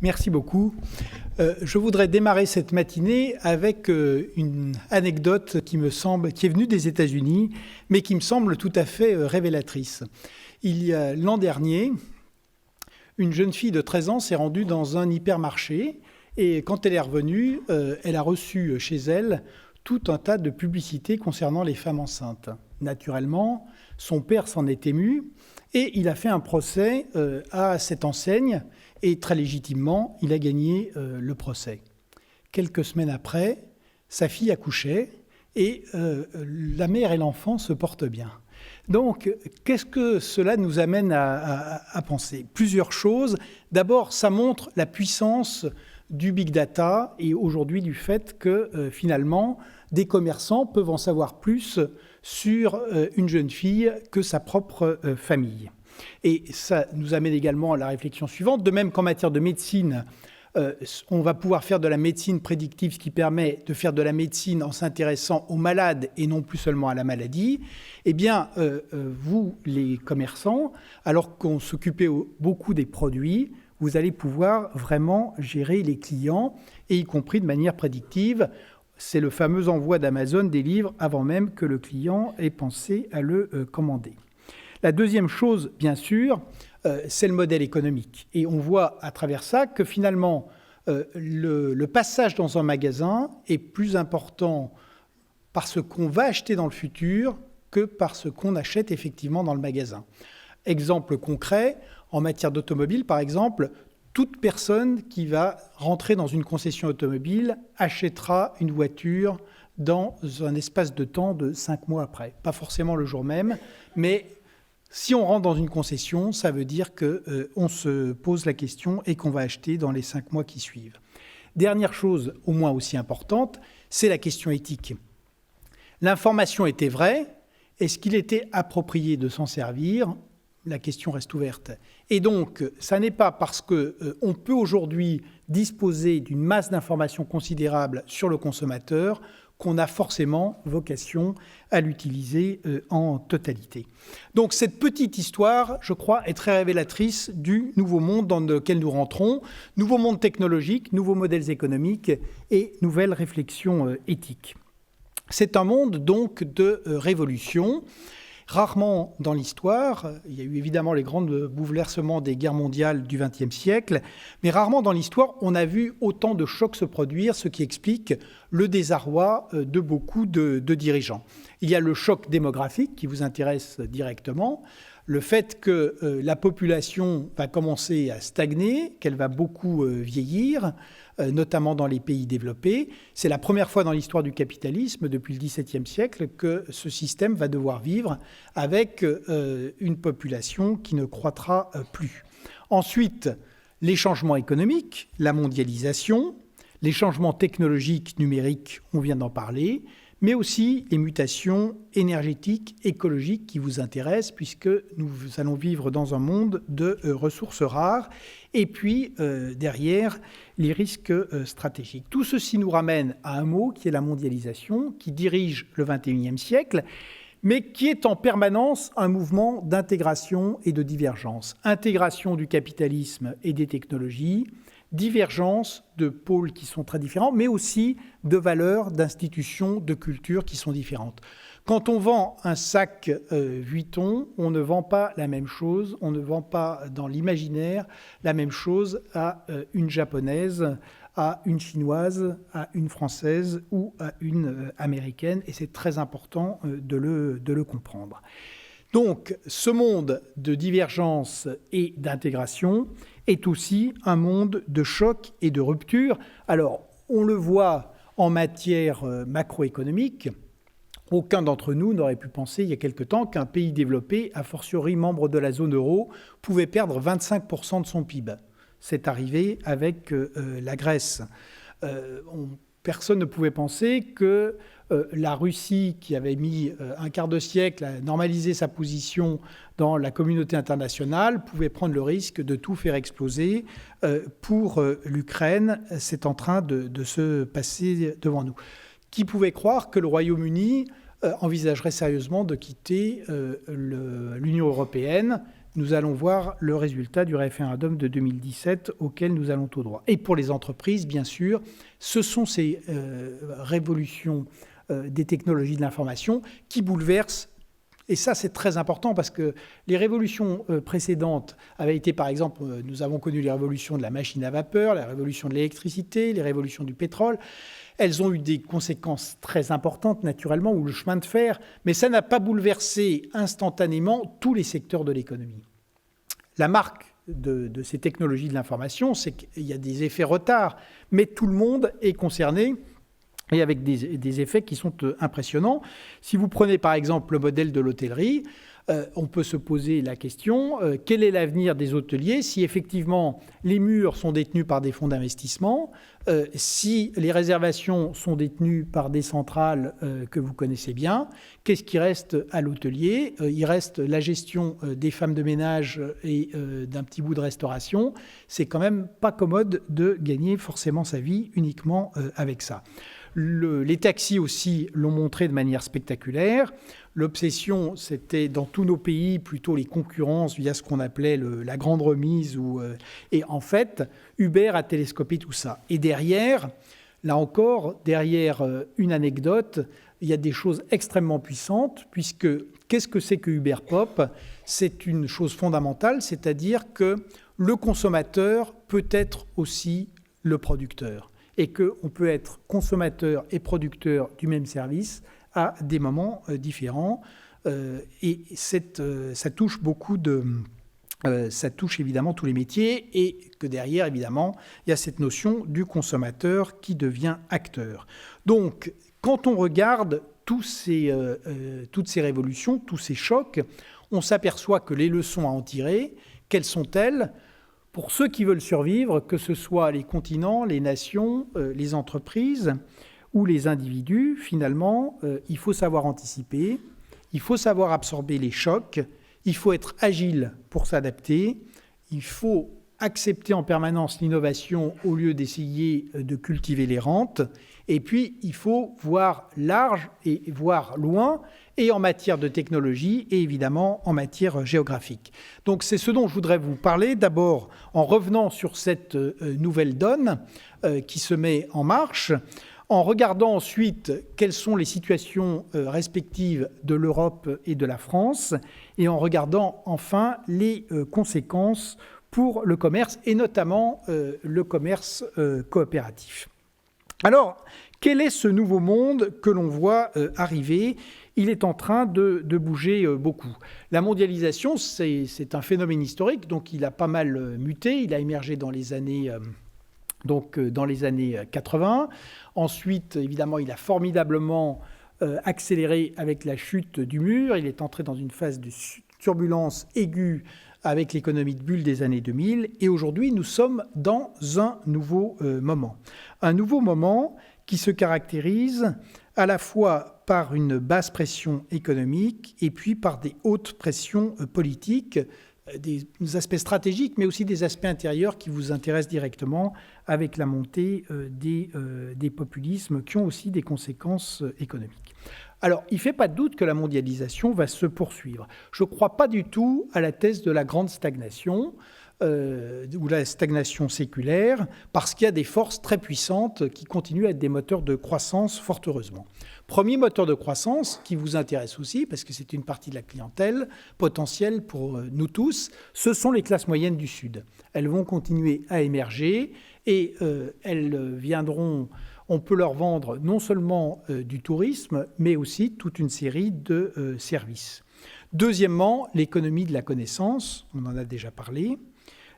Merci beaucoup. Je voudrais démarrer cette matinée avec une anecdote qui est venue des États-Unis, mais qui me semble tout à fait révélatrice. Il y a l'an dernier, une jeune fille de 13 ans s'est rendue dans un hypermarché et quand elle est revenue, elle a reçu chez elle tout un tas de publicités concernant les femmes enceintes. Naturellement, son père s'en est ému et il a fait un procès à cette enseigne et très légitimement, il a gagné le procès. Quelques semaines après, sa fille accouchait et la mère et l'enfant se portent bien. Donc, qu'est-ce que cela nous amène à penser ? Plusieurs choses. D'abord, ça montre la puissance du big data et aujourd'hui du fait que finalement, des commerçants peuvent en savoir plus sur une jeune fille que sa propre famille. Et ça nous amène également à la réflexion suivante. De même qu'en matière de médecine, on va pouvoir faire de la médecine prédictive, ce qui permet de faire de la médecine en s'intéressant aux malades et non plus seulement à la maladie. Eh bien, vous, les commerçants, alors qu'on s'occupait beaucoup des produits, vous allez pouvoir vraiment gérer les clients, et y compris de manière prédictive. C'est le fameux envoi d'Amazon des livres avant même que le client ait pensé à le commander. La deuxième chose, bien sûr, c'est le modèle économique. Et on voit à travers ça que finalement, le passage dans un magasin est plus important par ce qu'on va acheter dans le futur que par ce qu'on achète effectivement dans le magasin. Exemple concret, en matière d'automobile, par exemple, toute personne qui va rentrer dans une concession automobile achètera une voiture dans un espace de temps de 5 mois après. Pas forcément le jour même, mais si on rentre dans une concession, ça veut dire qu'on se pose la question et qu'on va acheter dans les 5 mois qui suivent. Dernière chose, au moins aussi importante, c'est la question éthique. L'information était vraie. Est-ce qu'il était approprié de s'en servir ? La question reste ouverte. Et donc, ça n'est pas parce qu'on peut aujourd'hui disposer d'une masse d'informations considérable sur le consommateur qu'on a forcément vocation à l'utiliser en totalité. Donc cette petite histoire, je crois, est très révélatrice du nouveau monde dans lequel nous rentrons, nouveau monde technologique, nouveaux modèles économiques et nouvelles réflexions éthiques. C'est un monde donc de révolution. Rarement dans l'histoire, il y a eu évidemment les grands bouleversements des guerres mondiales du XXe siècle, mais rarement dans l'histoire, on a vu autant de chocs se produire, ce qui explique le désarroi de beaucoup de dirigeants. Il y a le choc démographique qui vous intéresse directement, le fait que la population va commencer à stagner, qu'elle va beaucoup vieillir, notamment dans les pays développés. C'est la première fois dans l'histoire du capitalisme, depuis le XVIIe siècle, que ce système va devoir vivre avec une population qui ne croîtra plus. Ensuite, les changements économiques, la mondialisation, les changements technologiques, numériques, on vient d'en parler, mais aussi les mutations énergétiques, écologiques qui vous intéressent, puisque nous allons vivre dans un monde de ressources rares, et puis derrière, les risques stratégiques. Tout ceci nous ramène à un mot qui est la mondialisation, qui dirige le XXIe siècle, mais qui est en permanence un mouvement d'intégration et de divergence. Intégration du capitalisme et des technologies, divergence de pôles qui sont très différents, mais aussi de valeurs, d'institutions, de cultures qui sont différentes. Quand on vend un sac Vuitton, on ne vend pas la même chose, on ne vend pas dans l'imaginaire la même chose à une japonaise, à une chinoise, à une française ou à une américaine, et c'est très important de le comprendre. Donc, ce monde de divergence et d'intégration est aussi un monde de choc et de rupture. Alors, on le voit en matière macroéconomique. Aucun d'entre nous n'aurait pu penser il y a quelque temps qu'un pays développé, a fortiori membre de la zone euro, pouvait perdre 25% de son PIB. C'est arrivé avec la Grèce. Personne ne pouvait penser que la Russie, qui avait mis un quart de siècle à normaliser sa position dans la communauté internationale, pouvait prendre le risque de tout faire exploser. Pour l'Ukraine, c'est en train de se passer devant nous. Qui pouvait croire que le Royaume-Uni envisagerait sérieusement de quitter l'Union européenne ? nous allons voir le résultat du référendum de 2017 auquel nous allons tout droit. Et pour les entreprises, bien sûr, ce sont ces révolutions des technologies de l'information qui bouleversent. Et ça, c'est très important parce que les révolutions précédentes avaient été, par exemple, nous avons connu les révolutions de la machine à vapeur, la révolution de l'électricité, les révolutions du pétrole. Elles ont eu des conséquences très importantes, naturellement, ou le chemin de fer, mais ça n'a pas bouleversé instantanément tous les secteurs de l'économie. La marque de ces technologies de l'information, c'est qu'il y a des effets retard, mais tout le monde est concerné, et avec des effets qui sont impressionnants. Si vous prenez par exemple le modèle de l'hôtellerie, on peut se poser la question, quel est l'avenir des hôteliers si effectivement les murs sont détenus par des fonds d'investissement, si les réservations sont détenues par des centrales que vous connaissez bien, qu'est-ce qui reste à l'hôtelier ? Il reste la gestion des femmes de ménage et d'un petit bout de restauration. C'est quand même pas commode de gagner forcément sa vie uniquement avec ça. Les taxis aussi l'ont montré de manière spectaculaire. L'obsession, c'était dans tous nos pays plutôt les concurrences via ce qu'on appelait la grande remise. Et en fait, Uber a télescopé tout ça. Et derrière, là encore, derrière une anecdote, il y a des choses extrêmement puissantes, puisque qu'est-ce que c'est que Uber Pop ? C'est une chose fondamentale, c'est-à-dire que le consommateur peut être aussi le producteur. Et qu'on peut être consommateur et producteur du même service à des moments différents. Et ça touche ça touche évidemment tous les métiers, et que derrière, évidemment, il y a cette notion du consommateur qui devient acteur. Donc, quand on regarde toutes ces révolutions, tous ces chocs, on s'aperçoit que les leçons à en tirer, quelles sont-elles ? Pour ceux qui veulent survivre, que ce soit les continents, les nations, les entreprises ou les individus, finalement, il faut savoir anticiper, il faut savoir absorber les chocs, il faut être agile pour s'adapter, il faut accepter en permanence l'innovation au lieu d'essayer de cultiver les rentes, et puis il faut voir large et voir loin, et en matière de technologie et évidemment en matière géographique. Donc c'est ce dont je voudrais vous parler, d'abord en revenant sur cette nouvelle donne qui se met en marche, en regardant ensuite quelles sont les situations respectives de l'Europe et de la France, et en regardant enfin les conséquences pour le commerce, et notamment le commerce coopératif. Alors, quel est ce nouveau monde que l'on voit arriver ? Il est en train de bouger beaucoup. La mondialisation, c'est un phénomène historique, donc il a pas mal muté. Il a émergé dans les années 80. Ensuite, évidemment, il a formidablement accéléré avec la chute du mur. Il est entré dans une phase de turbulence aiguë avec l'économie de bulle des années 2000. Et aujourd'hui, nous sommes dans un nouveau moment. Un nouveau moment qui se caractérise à la fois par une basse pression économique et puis par des hautes pressions politiques, des aspects stratégiques, mais aussi des aspects intérieurs qui vous intéressent directement avec la montée des populismes qui ont aussi des conséquences économiques. Alors, il ne fait pas de doute que la mondialisation va se poursuivre. Je ne crois pas du tout à la thèse de la grande stagnation, ou la stagnation séculaire, parce qu'il y a des forces très puissantes qui continuent à être des moteurs de croissance, fort heureusement. Premier moteur de croissance qui vous intéresse aussi, parce que c'est une partie de la clientèle potentielle pour nous tous, ce sont les classes moyennes du Sud. Elles vont continuer à émerger et elles viendront, on peut leur vendre non seulement du tourisme, mais aussi toute une série de services. Deuxièmement, l'économie de la connaissance, on en a déjà parlé,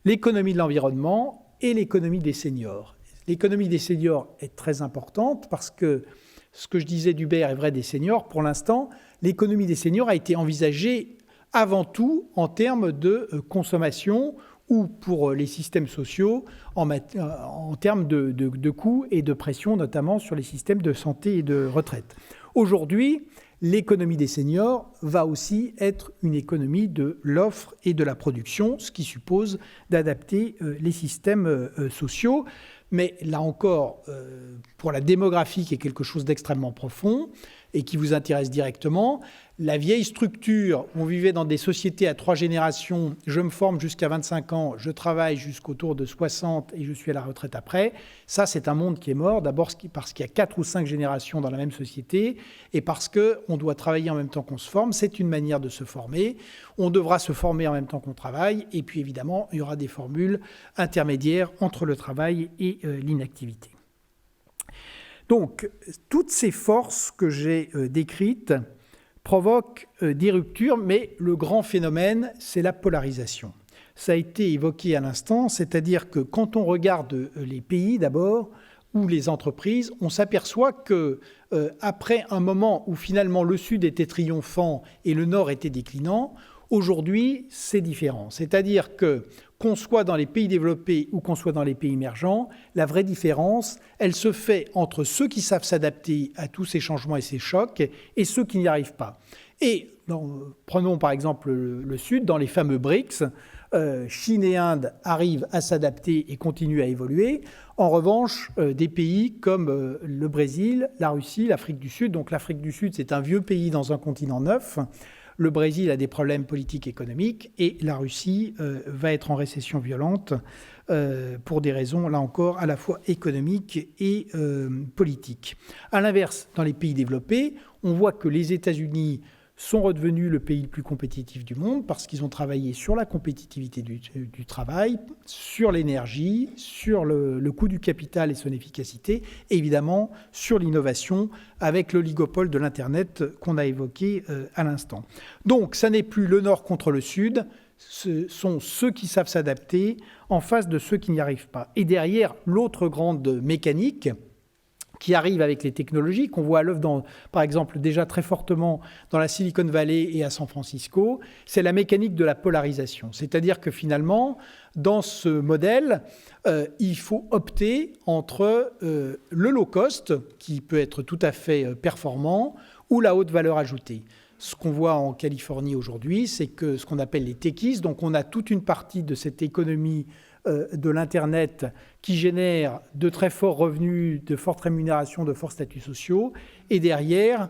l'économie de l'environnement et l'économie des seniors. L'économie des seniors est très importante parce que ce que je disais d'Uber est vrai des seniors. Pour l'instant, l'économie des seniors a été envisagée avant tout en termes de consommation ou pour les systèmes sociaux en termes de coûts et de pression, notamment sur les systèmes de santé et de retraite. Aujourd'hui, l'économie des seniors va aussi être une économie de l'offre et de la production, ce qui suppose d'adapter les systèmes sociaux. Mais là encore, pour la démographie, qui est quelque chose d'extrêmement profond et qui vous intéresse directement, la vieille structure où on vivait dans des sociétés à 3 générations, je me forme jusqu'à 25 ans, je travaille jusqu'autour de 60 et je suis à la retraite après, ça c'est un monde qui est mort, d'abord parce qu'il y a 4 ou 5 générations dans la même société et parce qu'on doit travailler en même temps qu'on se forme, c'est une manière de se former, on devra se former en même temps qu'on travaille et puis évidemment il y aura des formules intermédiaires entre le travail et l'inactivité. Donc toutes ces forces que j'ai décrites provoque des ruptures, mais le grand phénomène, c'est la polarisation. Ça a été évoqué à l'instant, c'est-à-dire que quand on regarde les pays d'abord, ou les entreprises, on s'aperçoit que après un moment où finalement le Sud était triomphant et le Nord était déclinant, aujourd'hui, c'est différent. C'est-à-dire que qu'on soit dans les pays développés ou qu'on soit dans les pays émergents, la vraie différence, elle se fait entre ceux qui savent s'adapter à tous ces changements et ces chocs et ceux qui n'y arrivent pas. Et prenons par exemple le Sud, dans les fameux BRICS, Chine et Inde arrivent à s'adapter et continuent à évoluer. En revanche, des pays comme le Brésil, la Russie, l'Afrique du Sud, donc l'Afrique du Sud, c'est un vieux pays dans un continent neuf. Le Brésil a des problèmes politiques et économiques et la Russie va être en récession violente pour des raisons, là encore, à la fois économiques et politiques. À l'inverse, dans les pays développés, on voit que les États-Unis sont redevenus le pays le plus compétitif du monde parce qu'ils ont travaillé sur la compétitivité du travail, sur l'énergie, sur le coût du capital et son efficacité, et évidemment sur l'innovation avec l'oligopole de l'Internet qu'on a évoqué à l'instant. Donc, ça n'est plus le Nord contre le Sud, ce sont ceux qui savent s'adapter en face de ceux qui n'y arrivent pas. Et derrière, l'autre grande mécanique qui arrive avec les technologies, qu'on voit à l'œuvre, par exemple, déjà très fortement dans la Silicon Valley et à San Francisco, c'est la mécanique de la polarisation. C'est-à-dire que finalement, dans ce modèle, il faut opter entre le low cost, qui peut être tout à fait performant, ou la haute valeur ajoutée. Ce qu'on voit en Californie aujourd'hui, c'est que ce qu'on appelle les techies, donc on a toute une partie de cette économie de l'Internet qui génère de très forts revenus, de fortes rémunérations, de forts statuts sociaux, et derrière,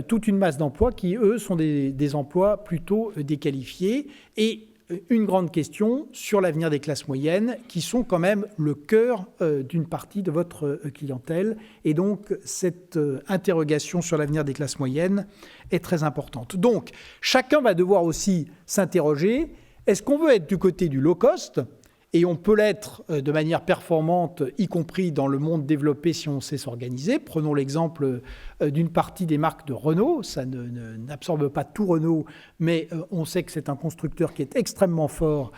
toute une masse d'emplois qui, eux, sont des emplois plutôt déqualifiés, et une grande question sur l'avenir des classes moyennes, qui sont quand même le cœur d'une partie de votre clientèle, et donc cette interrogation sur l'avenir des classes moyennes est très importante. Donc, chacun va devoir aussi s'interroger, est-ce qu'on veut être du côté du low cost ? Et on peut l'être de manière performante, y compris dans le monde développé si on sait s'organiser. Prenons l'exemple d'une partie des marques de Renault. Ça n'absorbe pas tout Renault, mais on sait que c'est un constructeur qui est extrêmement fort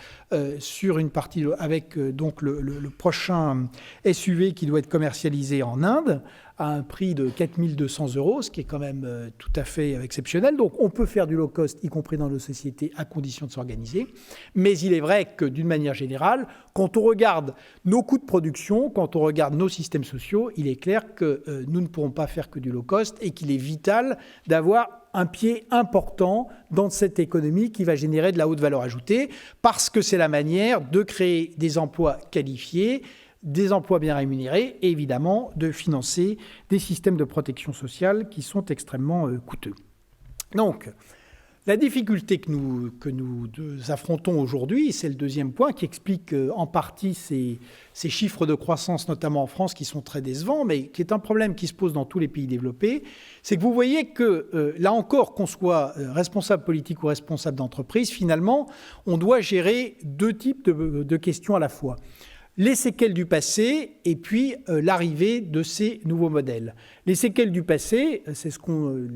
sur une partie, avec donc le prochain SUV qui doit être commercialisé en Inde à un prix de 4 200 €, ce qui est quand même tout à fait exceptionnel. Donc on peut faire du low cost, y compris dans nos sociétés, à condition de s'organiser. Mais il est vrai que d'une manière générale, quand on regarde nos coûts de production, quand on regarde nos systèmes sociaux, il est clair que nous ne pourrons pas faire que du low cost et qu'il est vital d'avoir un pied important dans cette économie qui va générer de la haute valeur ajoutée, parce que c'est la manière de créer des emplois qualifiés, des emplois bien rémunérés et évidemment de financer des systèmes de protection sociale qui sont extrêmement coûteux. Donc, la difficulté que nous affrontons aujourd'hui, c'est le deuxième point qui explique en partie ces chiffres de croissance, notamment en France, qui sont très décevants, mais qui est un problème qui se pose dans tous les pays développés, c'est que vous voyez que, là encore, qu'on soit responsable politique ou responsable d'entreprise, finalement, on doit gérer deux types de questions à la fois. Les séquelles du passé et puis l'arrivée de ces nouveaux modèles. Les séquelles du passé, c'est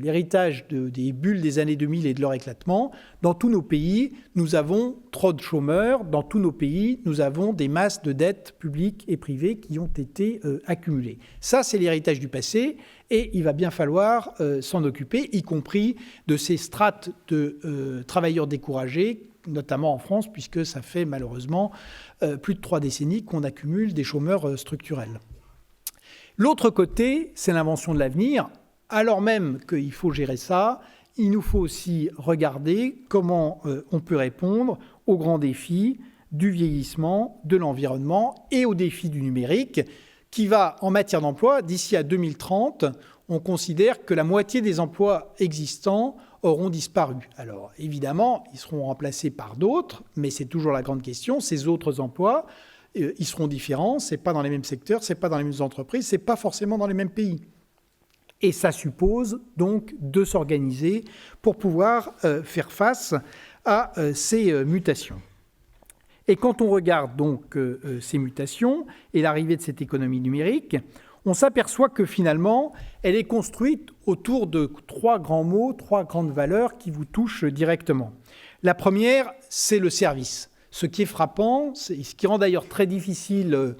l'héritage des bulles des années 2000 et de leur éclatement. Dans tous nos pays, nous avons trop de chômeurs. Dans tous nos pays, nous avons des masses de dettes publiques et privées qui ont été accumulées. Ça, c'est l'héritage du passé et il va bien falloir s'en occuper, y compris de ces strates de travailleurs découragés, notamment en France, puisque ça fait malheureusement plus de 3 décennies qu'on accumule des chômeurs structurels. L'autre côté, c'est l'invention de l'avenir. Alors même qu'il faut gérer ça, il nous faut aussi regarder comment on peut répondre aux grands défis du vieillissement, de l'environnement et aux défis du numérique, qui va, en matière d'emploi, d'ici à 2030, on considère que la moitié des emplois existants auront disparu. Alors, évidemment, ils seront remplacés par d'autres, mais c'est toujours la grande question. Ces autres emplois, ils seront différents. Ce n'est pas dans les mêmes secteurs, ce n'est pas dans les mêmes entreprises, ce n'est pas forcément dans les mêmes pays. Et ça suppose donc de s'organiser pour pouvoir faire face à ces mutations. Et quand on regarde donc ces mutations et l'arrivée de cette économie numérique, on s'aperçoit que finalement, elle est construite autour de 3 grands mots, 3 grandes valeurs qui vous touchent directement. La première, c'est le service. Ce qui est frappant, ce qui rend d'ailleurs très difficile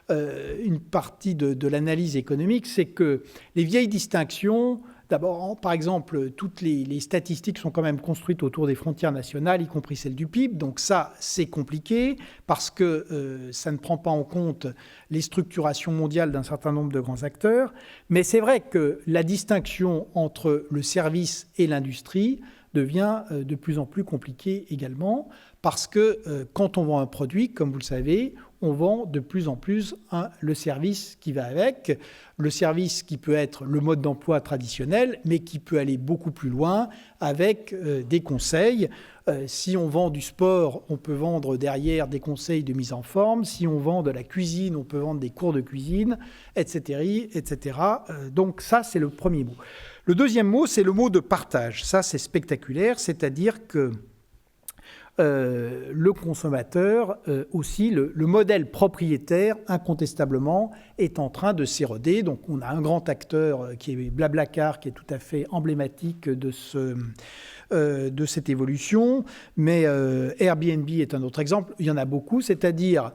une partie de l'analyse économique, c'est que les vieilles distinctions, d'abord, par exemple, toutes les statistiques sont quand même construites autour des frontières nationales, y compris celles du PIB. Donc ça, c'est compliqué parce que ça ne prend pas en compte les structurations mondiales d'un certain nombre de grands acteurs. Mais c'est vrai que la distinction entre le service et l'industrie devient de plus en plus compliquée également parce que quand on vend un produit, comme vous le savez, on vend de plus en plus le service qui va avec, le service qui peut être le mode d'emploi traditionnel, mais qui peut aller beaucoup plus loin avec des conseils. Si on vend du sport, on peut vendre derrière des conseils de mise en forme. Si on vend de la cuisine, on peut vendre des cours de cuisine, etc. etc. Donc ça, c'est le premier mot. Le deuxième mot, c'est le mot de partage. Ça, c'est spectaculaire, c'est-à-dire que le consommateur, aussi, le modèle propriétaire, incontestablement, est en train de s'éroder. Donc, on a un grand acteur qui est Blablacar, qui est tout à fait emblématique de cette évolution. Mais Airbnb est un autre exemple. Il y en a beaucoup. C'est-à-dire,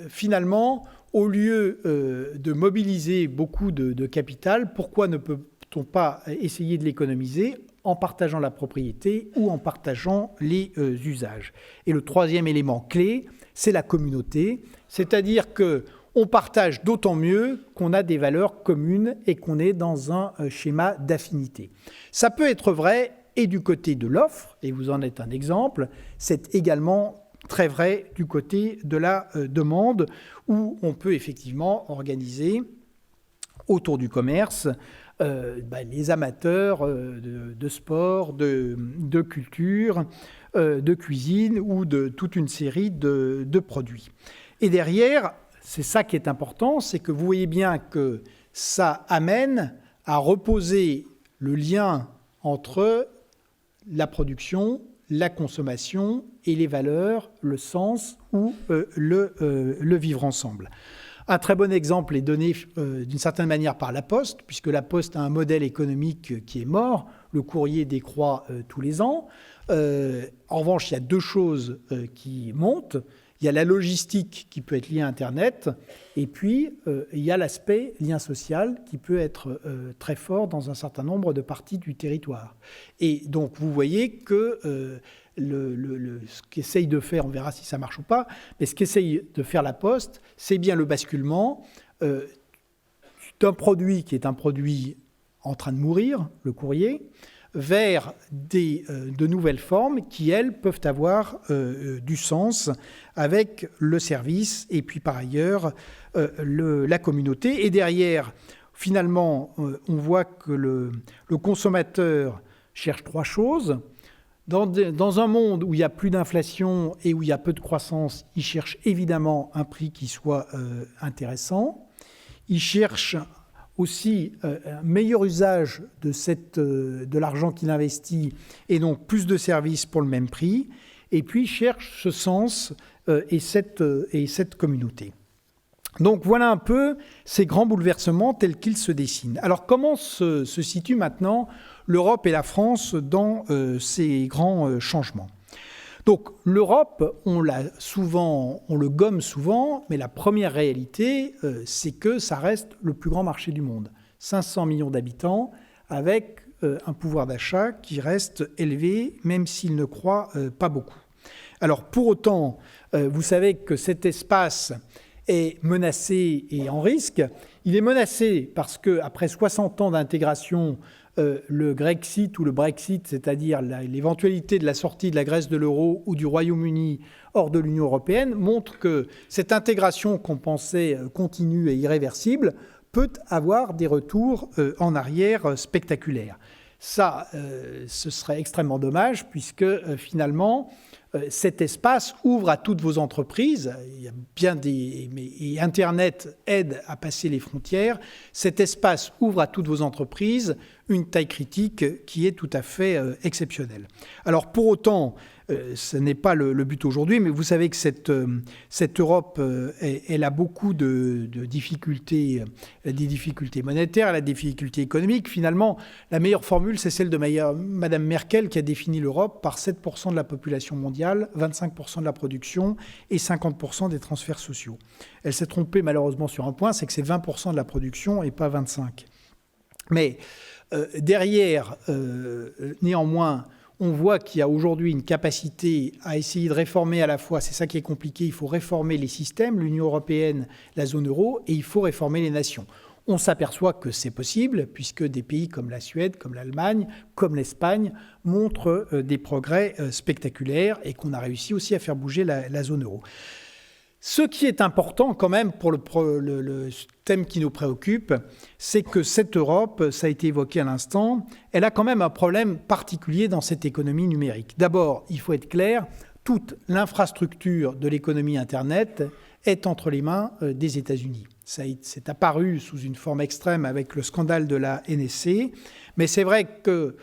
finalement, au lieu de mobiliser beaucoup de capital, pourquoi ne peut-on pas essayer de l'économiser en partageant la propriété ou en partageant les usages. Et le troisième élément clé, c'est la communauté, c'est-à-dire qu'on partage d'autant mieux qu'on a des valeurs communes et qu'on est dans un schéma d'affinité. Ça peut être vrai et du côté de l'offre, et vous en êtes un exemple, c'est également très vrai du côté de la demande, où on peut effectivement organiser autour du commerce les amateurs de sport, de culture, de cuisine ou de toute une série de produits. Et derrière, c'est ça qui est important, c'est que vous voyez bien que ça amène à reposer le lien entre la production, la consommation et les valeurs, le sens ou le vivre ensemble. Un très bon exemple est donné d'une certaine manière par la Poste, puisque la Poste a un modèle économique qui est mort. Le courrier décroît tous les ans. En revanche, il y a 2 choses qui montent. Il y a la logistique qui peut être liée à Internet, et puis il y a l'aspect lien social qui peut être très fort dans un certain nombre de parties du territoire. Et donc, vous voyez que ce qu'essaye de faire, on verra si ça marche ou pas, mais ce qu'essaye de faire la Poste, c'est bien le basculement d'un produit qui est un produit en train de mourir, le courrier, vers de nouvelles formes qui, elles, peuvent avoir du sens avec le service et puis par ailleurs la communauté. Et derrière, finalement, on voit que le consommateur cherche 3 choses. Dans un monde où il y a plus d'inflation et où il y a peu de croissance, il cherche évidemment un prix qui soit intéressant. Il cherche aussi un meilleur usage de l'argent qu'il investit et donc plus de services pour le même prix. Et puis il cherche ce sens et cette communauté. Donc voilà un peu ces grands bouleversements tels qu'ils se dessinent. Alors comment se situe maintenant l'Europe et la France dans ces grands changements? Donc l'Europe, on le gomme souvent, mais la première réalité, c'est que ça reste le plus grand marché du monde. 500 millions d'habitants avec un pouvoir d'achat qui reste élevé, même s'il ne croît pas beaucoup. Alors pour autant, vous savez que cet espace est menacé et en risque. Il est menacé parce qu'après 60 ans d'intégration, le Grexit ou le Brexit, c'est-à-dire l'éventualité de la sortie de la Grèce de l'euro ou du Royaume-Uni hors de l'Union européenne, montre que cette intégration qu'on pensait continue et irréversible peut avoir des retours en arrière spectaculaires. Ça, ce serait extrêmement dommage puisque finalement, cet espace ouvre à toutes vos entreprises. Il y a bien et Internet aide à passer les frontières. Cet espace ouvre à toutes vos entreprises une taille critique qui est tout à fait exceptionnelle. Alors pour autant, ce n'est pas le but aujourd'hui, mais vous savez que cette Europe, elle a beaucoup de difficultés, elle a des difficultés monétaires, elle a des difficultés économiques. Finalement, la meilleure formule, c'est celle de Madame Merkel qui a défini l'Europe par 7% de la population mondiale, 25% de la production et 50% des transferts sociaux. Elle s'est trompée malheureusement sur un point, c'est que c'est 20% de la production et pas 25%. Mais derrière, néanmoins, on voit qu'il y a aujourd'hui une capacité à essayer de réformer à la fois, c'est ça qui est compliqué, il faut réformer les systèmes, l'Union européenne, la zone euro, et il faut réformer les nations. On s'aperçoit que c'est possible, puisque des pays comme la Suède, comme l'Allemagne, comme l'Espagne, montrent des progrès spectaculaires et qu'on a réussi aussi à faire bouger la zone euro. Ce qui est important quand même pour le thème qui nous préoccupe, c'est que cette Europe, ça a été évoqué à l'instant, elle a quand même un problème particulier dans cette économie numérique. D'abord, il faut être clair, toute l'infrastructure de l'économie Internet est entre les mains des États-Unis. C'est apparu sous une forme extrême avec le scandale de la NSC, mais c'est vrai que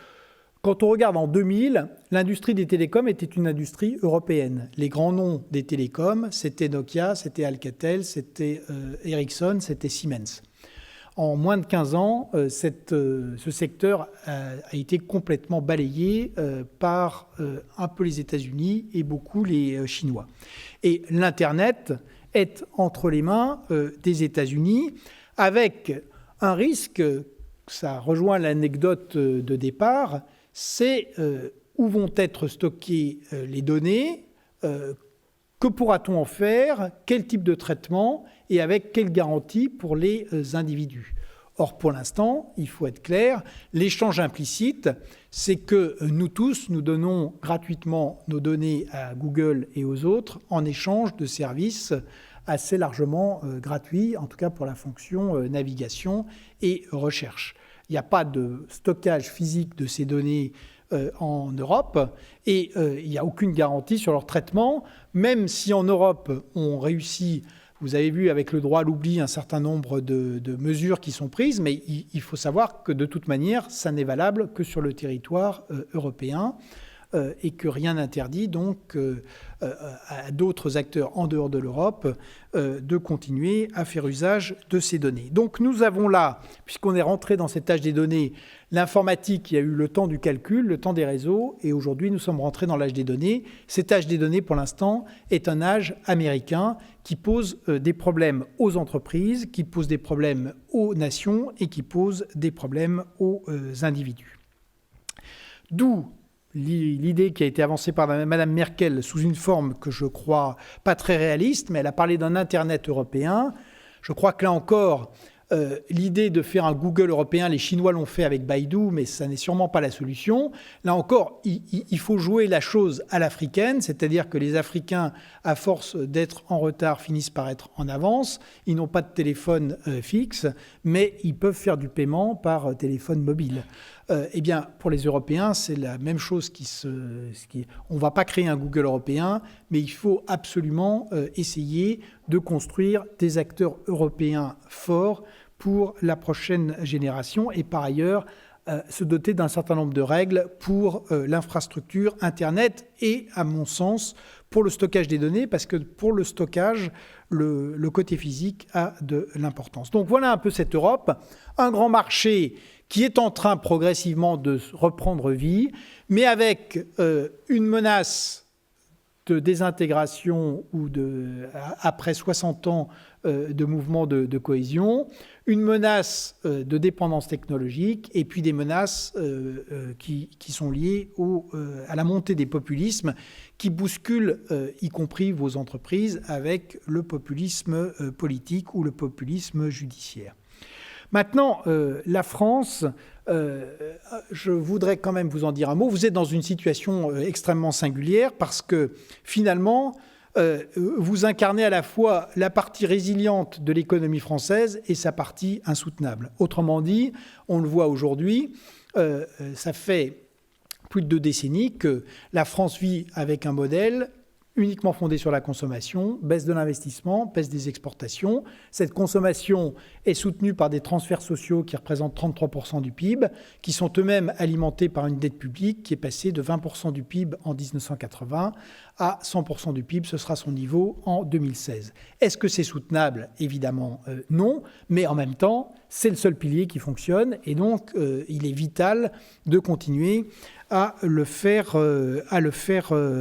quand on regarde en 2000, l'industrie des télécoms était une industrie européenne. Les grands noms des télécoms, c'était Nokia, c'était Alcatel, c'était Ericsson, c'était Siemens. En moins de 15 ans, ce secteur a été complètement balayé par un peu les États-Unis et beaucoup les Chinois. Et l'Internet est entre les mains des États-Unis avec un risque, ça rejoint l'anecdote de départ, c'est où vont être stockées les données, que pourra-t-on en faire, quel type de traitement et avec quelle garantie pour les individus. Or, pour l'instant, il faut être clair, l'échange implicite, c'est que nous tous, nous donnons gratuitement nos données à Google et aux autres en échange de services assez largement gratuits, en tout cas pour la fonction navigation et recherche. Il n'y a pas de stockage physique de ces données en Europe et il n'y a aucune garantie sur leur traitement, même si en Europe on réussit, vous avez vu avec le droit à l'oubli un certain nombre de mesures qui sont prises, mais il faut savoir que de toute manière, ça n'est valable que sur le territoire européen et que rien n'interdit donc à d'autres acteurs en dehors de l'Europe de continuer à faire usage de ces données. Donc nous avons là, puisqu'on est rentré dans cet âge des données, l'informatique qui a eu le temps du calcul, le temps des réseaux, et aujourd'hui nous sommes rentrés dans l'âge des données. Cet âge des données, pour l'instant, est un âge américain qui pose des problèmes aux entreprises, qui pose des problèmes aux nations et qui pose des problèmes aux individus. D'où l'idée qui a été avancée par Mme Merkel sous une forme que je crois pas très réaliste, mais elle a parlé d'un Internet européen. Je crois que là encore, l'idée de faire un Google européen, les Chinois l'ont fait avec Baidu, mais ça n'est sûrement pas la solution. Là encore, il faut jouer la chose à l'africaine, c'est-à-dire que les Africains, à force d'être en retard, finissent par être en avance. Ils n'ont pas de téléphone fixe, mais ils peuvent faire du paiement par téléphone mobile. Eh bien, pour les Européens, c'est la même chose on ne va pas créer un Google européen, mais il faut absolument essayer de construire des acteurs européens forts pour la prochaine génération et par ailleurs se doter d'un certain nombre de règles pour l'infrastructure Internet et, à mon sens, pour le stockage des données, parce que pour le stockage, le côté physique a de l'importance. Donc voilà un peu cette Europe, un grand marché qui est en train progressivement de reprendre vie, mais avec une menace de désintégration ou après 60 ans de mouvement de cohésion, une menace de dépendance technologique et puis des menaces qui sont liées à la montée des populismes qui bousculent y compris vos entreprises avec le populisme politique ou le populisme judiciaire. Maintenant, la France, je voudrais quand même vous en dire un mot. Vous êtes dans une situation extrêmement singulière parce que finalement, vous incarnez à la fois la partie résiliente de l'économie française et sa partie insoutenable. Autrement dit, on le voit aujourd'hui, ça fait plus de 2 décennies que la France vit avec un modèle uniquement fondé sur la consommation, baisse de l'investissement, baisse des exportations. Cette consommation est soutenue par des transferts sociaux qui représentent 33% du PIB, qui sont eux-mêmes alimentés par une dette publique qui est passée de 20% du PIB en 1980 à 100% du PIB. Ce sera son niveau en 2016. Est-ce que c'est soutenable ? Évidemment non, mais en même temps, c'est le seul pilier qui fonctionne et donc il est vital de continuer à le faire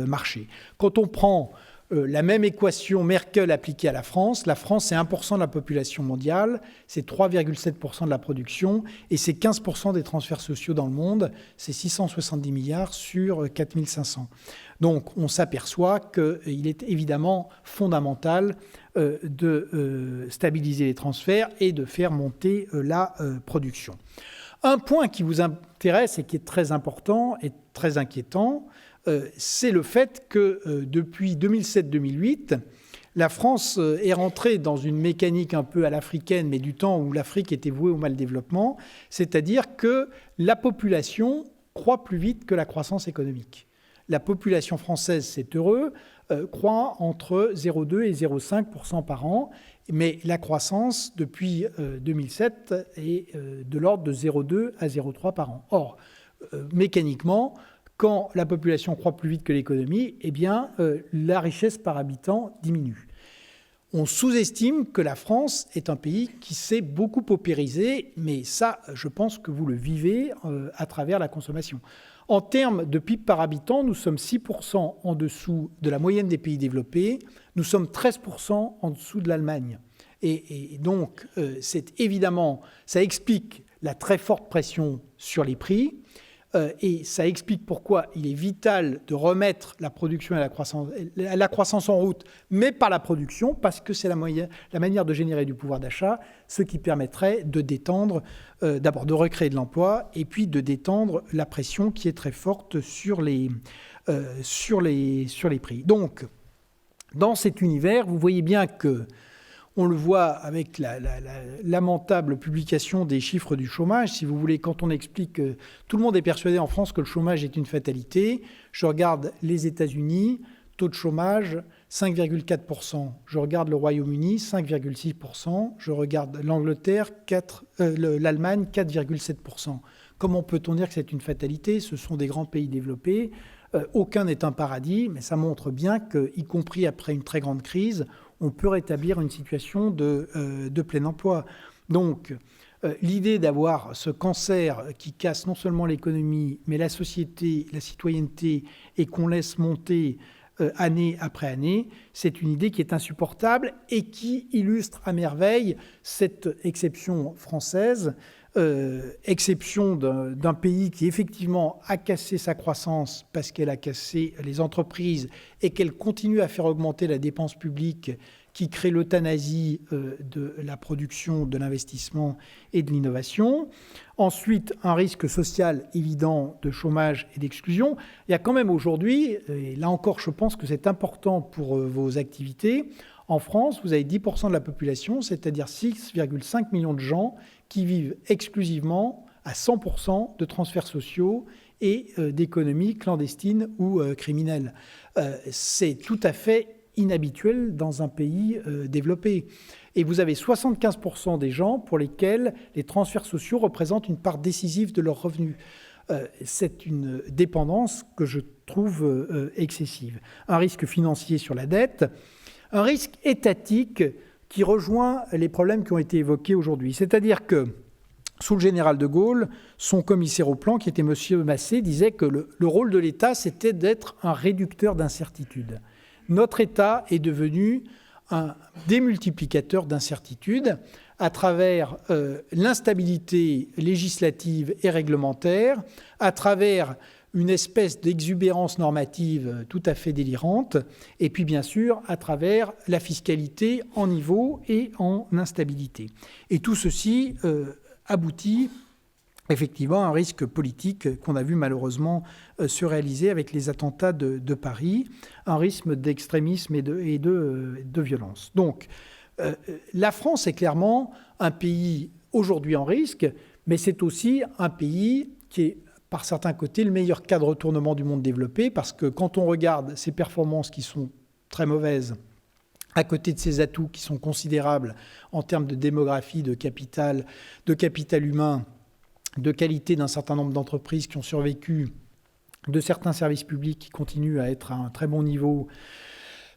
marcher. Quand on prend la même équation Merkel appliquée à la France, c'est 1% de la population mondiale, c'est 3,7% de la production et c'est 15% des transferts sociaux dans le monde, c'est 670 milliards sur 4500. Donc on s'aperçoit qu'il est évidemment fondamental de stabiliser les transferts et de faire monter la production. Un point qui vous intéresse et qui est très important et très inquiétant, c'est le fait que depuis 2007-2008, la France est rentrée dans une mécanique un peu à l'africaine, mais du temps où l'Afrique était vouée au mal-développement, c'est-à-dire que la population croît plus vite que la croissance économique. La population française, c'est heureux, croît entre 0,2 et 0,5% par an, mais la croissance depuis 2007 est de l'ordre de 0,2 à 0,3 par an. Or, mécaniquement, quand la population croît plus vite que l'économie, eh bien, la richesse par habitant diminue. On sous-estime que la France est un pays qui s'est beaucoup paupérisé, mais ça, je pense que vous le vivez à travers la consommation. En termes de PIB par habitant, nous sommes 6% en dessous de la moyenne des pays développés, nous sommes 13% en dessous de l'Allemagne. Et donc, c'est évidemment, ça explique la très forte pression sur les prix, et ça explique pourquoi il est vital de remettre la production et la croissance en route, mais par la production, parce que c'est la manière de générer du pouvoir d'achat, ce qui permettrait de détendre, d'abord de recréer de l'emploi, et puis de détendre la pression qui est très forte sur les prix. Donc, dans cet univers, vous voyez bien que on le voit avec la lamentable publication des chiffres du chômage. Si vous voulez, quand on explique que tout le monde est persuadé en France que le chômage est une fatalité, je regarde les États-Unis, taux de chômage 5,4%. Je regarde le Royaume-Uni, 5,6%. Je regarde l'Angleterre, l'Allemagne, 4,7%. Comment peut-on dire que c'est une fatalité ? Ce sont des grands pays développés. Aucun n'est un paradis, mais ça montre bien qu'y compris après une très grande crise, on peut rétablir une situation de plein emploi. Donc, l'idée d'avoir ce cancer qui casse non seulement l'économie, mais la société, la citoyenneté, et qu'on laisse monter année après année, c'est une idée qui est insupportable et qui illustre à merveille cette exception française, exception d'un pays qui effectivement a cassé sa croissance parce qu'elle a cassé les entreprises et qu'elle continue à faire augmenter la dépense publique qui crée l'euthanasie de la production, de l'investissement et de l'innovation. Ensuite, un risque social évident de chômage et d'exclusion. Il y a quand même aujourd'hui, et là encore je pense que c'est important pour vos activités, en France, vous avez 10% de la population, c'est-à-dire 6,5 millions de gens qui vivent exclusivement à 100% de transferts sociaux et d'économies clandestines ou criminelles. C'est tout à fait inhabituel dans un pays développé. Et vous avez 75% des gens pour lesquels les transferts sociaux représentent une part décisive de leurs revenus. C'est une dépendance que je trouve excessive. Un risque financier sur la dette, un risque étatique qui rejoint les problèmes qui ont été évoqués aujourd'hui. C'est-à-dire que, sous le général de Gaulle, son commissaire au plan, qui était M. Massé, disait que le rôle de l'État, c'était d'être un réducteur d'incertitude. notre État est devenu un démultiplicateur d'incertitudes à travers l'instabilité législative et réglementaire, à travers une espèce d'exubérance normative tout à fait délirante, et puis bien sûr à travers la fiscalité en niveau et en instabilité. Et tout ceci aboutit effectivement à un risque politique qu'on a vu malheureusement se réaliser avec les attentats de Paris, un risque d'extrémisme et de violence. Donc, la France est clairement un pays aujourd'hui en risque, mais c'est aussi un pays qui est, par certains côtés, le meilleur cas de retournement du monde développé, parce que quand on regarde ses performances qui sont très mauvaises, à côté de ses atouts qui sont considérables en termes de démographie, de capital humain, de qualité d'un certain nombre d'entreprises qui ont survécu, de certains services publics qui continuent à être à un très bon niveau,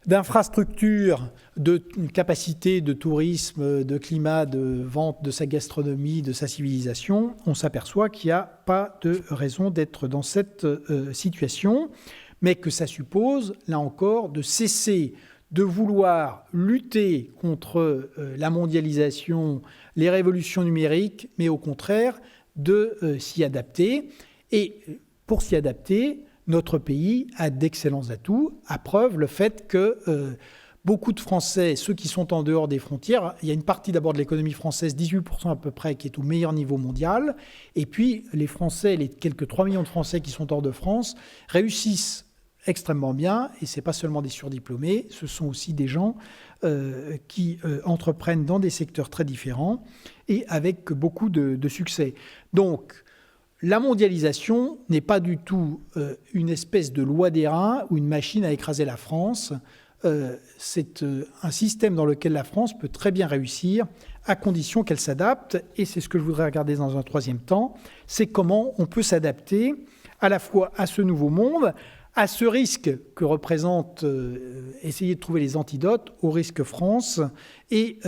d'infrastructures, de capacité de tourisme, de climat, de vente de sa gastronomie, de sa civilisation, on s'aperçoit qu'il n'y a pas de raison d'être dans cette situation, mais que ça suppose, là encore, de cesser de vouloir lutter contre la mondialisation, les révolutions numériques, mais au contraire de s'y adapter. Et pour s'y adapter, notre pays a d'excellents atouts, à preuve le fait que beaucoup de Français, ceux qui sont en dehors des frontières, il y a une partie d'abord de l'économie française, 18% à peu près, qui est au meilleur niveau mondial, et puis les Français, les quelques 3 millions de Français qui sont hors de France, réussissent extrêmement bien, et ce n'est pas seulement des surdiplômés, ce sont aussi des gens qui entreprennent dans des secteurs très différents et avec beaucoup de succès. Donc, la mondialisation n'est pas du tout une espèce de loi d'airain ou une machine à écraser la France. C'est un système dans lequel la France peut très bien réussir à condition qu'elle s'adapte. Et c'est ce que je voudrais regarder dans un troisième temps, c'est comment on peut s'adapter à la fois à ce nouveau monde, à ce risque que représente essayer de trouver les antidotes au risque France et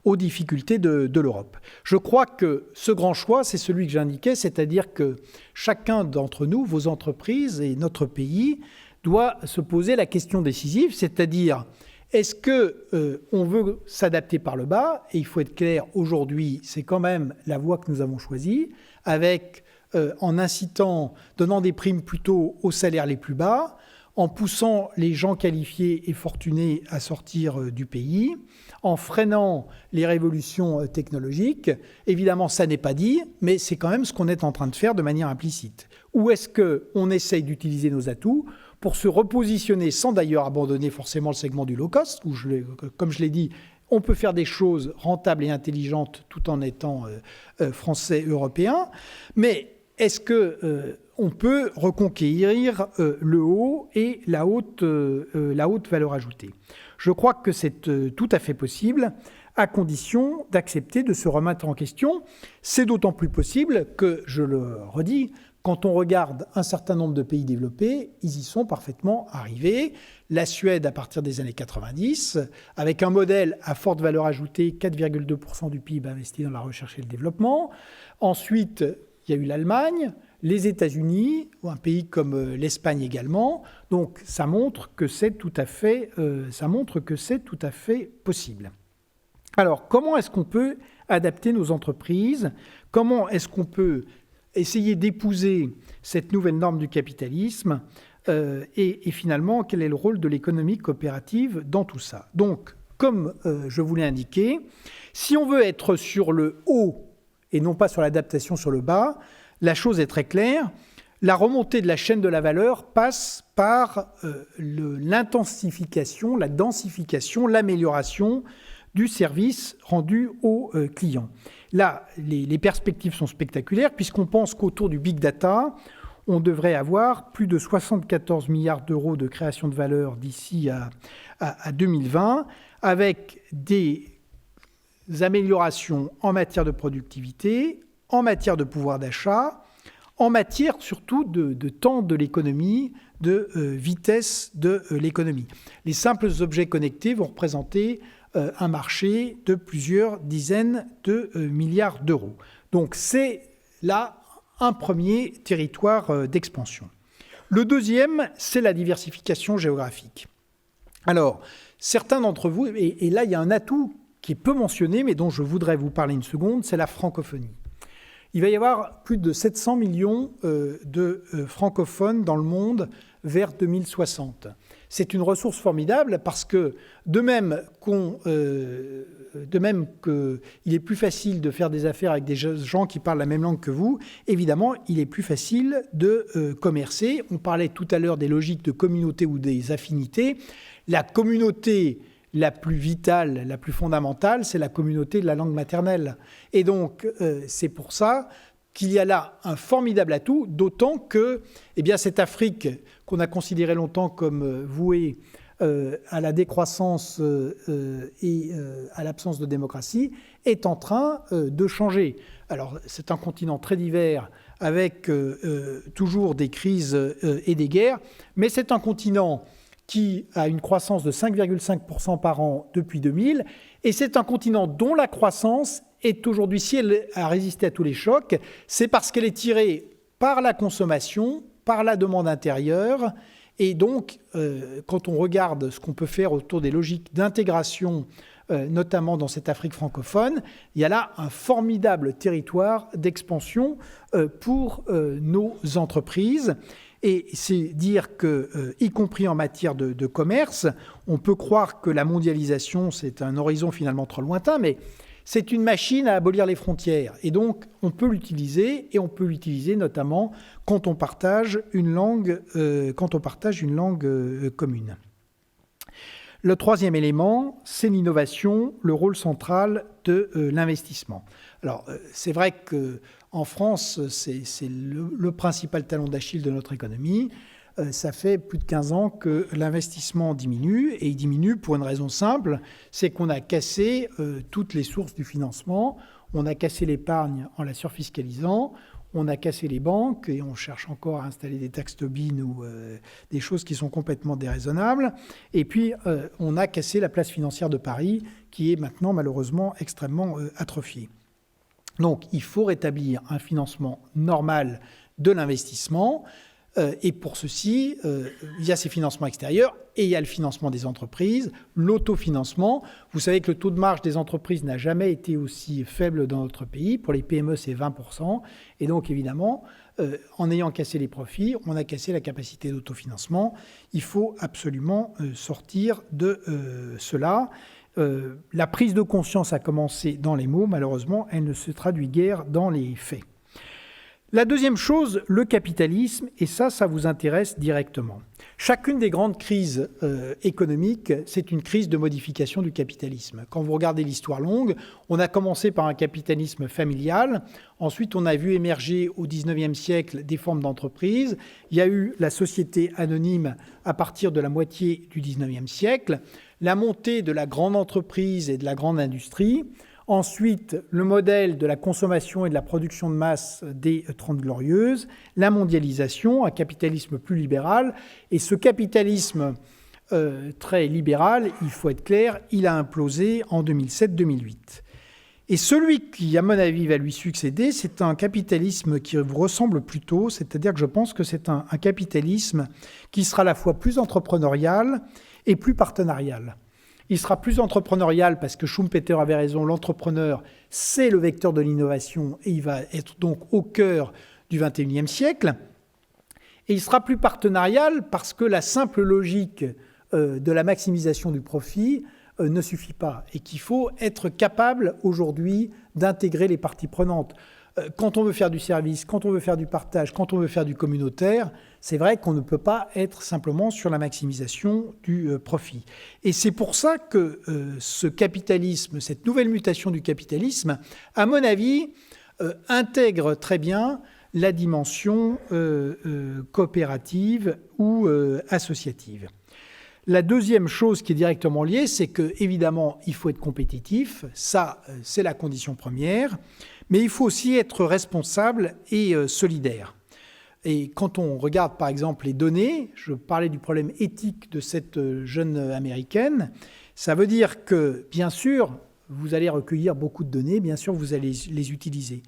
aux difficultés de l'Europe. Je crois que ce grand choix, c'est celui que j'indiquais, c'est-à-dire que chacun d'entre nous, vos entreprises et notre pays, doit se poser la question décisive, c'est-à-dire est-ce qu'on veut s'adapter par le bas? Et il faut être clair, aujourd'hui, c'est quand même la voie que nous avons choisie, avec en incitant, donnant des primes plutôt aux salaires les plus bas, en poussant les gens qualifiés et fortunés à sortir du pays, en freinant les révolutions technologiques. Évidemment, ça n'est pas dit, mais c'est quand même ce qu'on est en train de faire de manière implicite. Ou est-ce qu'on essaye d'utiliser nos atouts pour se repositionner, sans d'ailleurs abandonner forcément le segment du low-cost, où, comme je l'ai dit, on peut faire des choses rentables et intelligentes tout en étant français, européen, mais est-ce qu'on peut reconquérir le haut et la haute valeur ajoutée? Je crois que c'est tout à fait possible, à condition d'accepter de se remettre en question. C'est d'autant plus possible que, je le redis, quand on regarde un certain nombre de pays développés, ils y sont parfaitement arrivés. La Suède, à partir des années 90, avec un modèle à forte valeur ajoutée, 4,2% du PIB investi dans la recherche et le développement. Ensuite, il y a eu l'Allemagne, les États-Unis, ou un pays comme l'Espagne également. Donc, ça montre que c'est tout à fait possible. Alors, comment est-ce qu'on peut adapter nos entreprises? Comment est-ce qu'on peut essayer d'épouser cette nouvelle norme du capitalisme et finalement, quel est le rôle de l'économie coopérative dans tout ça? Donc, comme je vous l'ai indiqué, si on veut être sur le haut et non pas sur l'adaptation sur le bas, la chose est très claire. La remontée de la chaîne de la valeur passe par l'intensification, la densification, l'amélioration du service rendu aux clients. Là, les perspectives sont spectaculaires puisqu'on pense qu'autour du big data, on devrait avoir plus de 74 milliards d'euros de création de valeur d'ici à 2020, avec des améliorations en matière de productivité, en matière de pouvoir d'achat, en matière surtout de temps de l'économie, de vitesse de l'économie. Les simples objets connectés vont représenter un marché de plusieurs dizaines de milliards d'euros. Donc c'est là un premier territoire d'expansion. Le deuxième, c'est la diversification géographique. Alors, certains d'entre vous, et là il y a un atout qui est peu mentionné, mais dont je voudrais vous parler une seconde, c'est la francophonie. Il va y avoir plus de 700 millions de francophones dans le monde vers 2060. C'est une ressource formidable parce que de même qu'il est plus facile de faire des affaires avec des gens qui parlent la même langue que vous, évidemment, il est plus facile de commercer. On parlait tout à l'heure des logiques de communauté ou des affinités. La communauté la plus vitale, la plus fondamentale, c'est la communauté de la langue maternelle. Et donc, c'est pour ça qu'il y a là un formidable atout, d'autant que cette Afrique, qu'on a considérée longtemps comme vouée à la décroissance et à l'absence de démocratie, est en train de changer. Alors, c'est un continent très divers, avec toujours des crises et des guerres, mais c'est un continent qui a une croissance de 5,5% par an depuis 2000, et c'est un continent dont la croissance est aujourd'hui, si elle a résisté à tous les chocs, c'est parce qu'elle est tirée par la consommation, par la demande intérieure, et donc, quand on regarde ce qu'on peut faire autour des logiques d'intégration, notamment dans cette Afrique francophone, il y a là un formidable territoire d'expansion pour nos entreprises. Et c'est dire que, y compris en matière de commerce, on peut croire que la mondialisation, c'est un horizon finalement trop lointain, mais c'est une machine à abolir les frontières. Et donc, on peut l'utiliser, et on peut l'utiliser notamment quand on partage une langue, commune. Le troisième élément, c'est l'innovation, le rôle central de l'investissement. Alors, c'est vrai qu'en France, c'est le principal talon d'Achille de notre économie. Ça fait plus de 15 ans que l'investissement diminue, et il diminue pour une raison simple, c'est qu'on a cassé toutes les sources du financement, on a cassé l'épargne en la surfiscalisant, on a cassé les banques, et on cherche encore à installer des taxes Tobin ou des choses qui sont complètement déraisonnables. Et puis, on a cassé la place financière de Paris, qui est maintenant malheureusement extrêmement atrophiée. Donc, il faut rétablir un financement normal de l'investissement. Et pour ceci, il y a ces financements extérieurs et il y a le financement des entreprises, l'autofinancement. Vous savez que le taux de marge des entreprises n'a jamais été aussi faible dans notre pays. Pour les PME, c'est 20%. Et donc, évidemment, en ayant cassé les profits, on a cassé la capacité d'autofinancement. Il faut absolument sortir de cela. La prise de conscience a commencé dans les mots. Malheureusement, elle ne se traduit guère dans les faits. La deuxième chose, le capitalisme, et ça vous intéresse directement. Chacune des grandes crises économiques, c'est une crise de modification du capitalisme. Quand vous regardez l'histoire longue, on a commencé par un capitalisme familial, ensuite on a vu émerger au XIXe siècle des formes d'entreprise, il y a eu la société anonyme à partir de la moitié du XIXe siècle, la montée de la grande entreprise et de la grande industrie. Ensuite, le modèle de la consommation et de la production de masse des 30 Glorieuses, la mondialisation, un capitalisme plus libéral. Et ce capitalisme très libéral, il faut être clair, il a implosé en 2007-2008. Et celui qui, à mon avis, va lui succéder, c'est un capitalisme qui vous ressemble plutôt, c'est-à-dire que je pense que c'est un capitalisme qui sera à la fois plus entrepreneurial et plus partenarial. Il sera plus entrepreneurial parce que Schumpeter avait raison, l'entrepreneur, c'est le vecteur de l'innovation et il va être donc au cœur du XXIe siècle. Et il sera plus partenarial parce que la simple logique de la maximisation du profit ne suffit pas et qu'il faut être capable aujourd'hui d'intégrer les parties prenantes. Quand on veut faire du service, quand on veut faire du partage, quand on veut faire du communautaire, c'est vrai qu'on ne peut pas être simplement sur la maximisation du profit. Et c'est pour ça que ce capitalisme, cette nouvelle mutation du capitalisme, à mon avis, intègre très bien la dimension coopérative ou associative. La deuxième chose qui est directement liée, c'est que évidemment, il faut être compétitif. Ça, c'est la condition première. Mais il faut aussi être responsable et solidaire. Et quand on regarde, par exemple, les données, je parlais du problème éthique de cette jeune Américaine, ça veut dire que, bien sûr, vous allez recueillir beaucoup de données, bien sûr, vous allez les utiliser.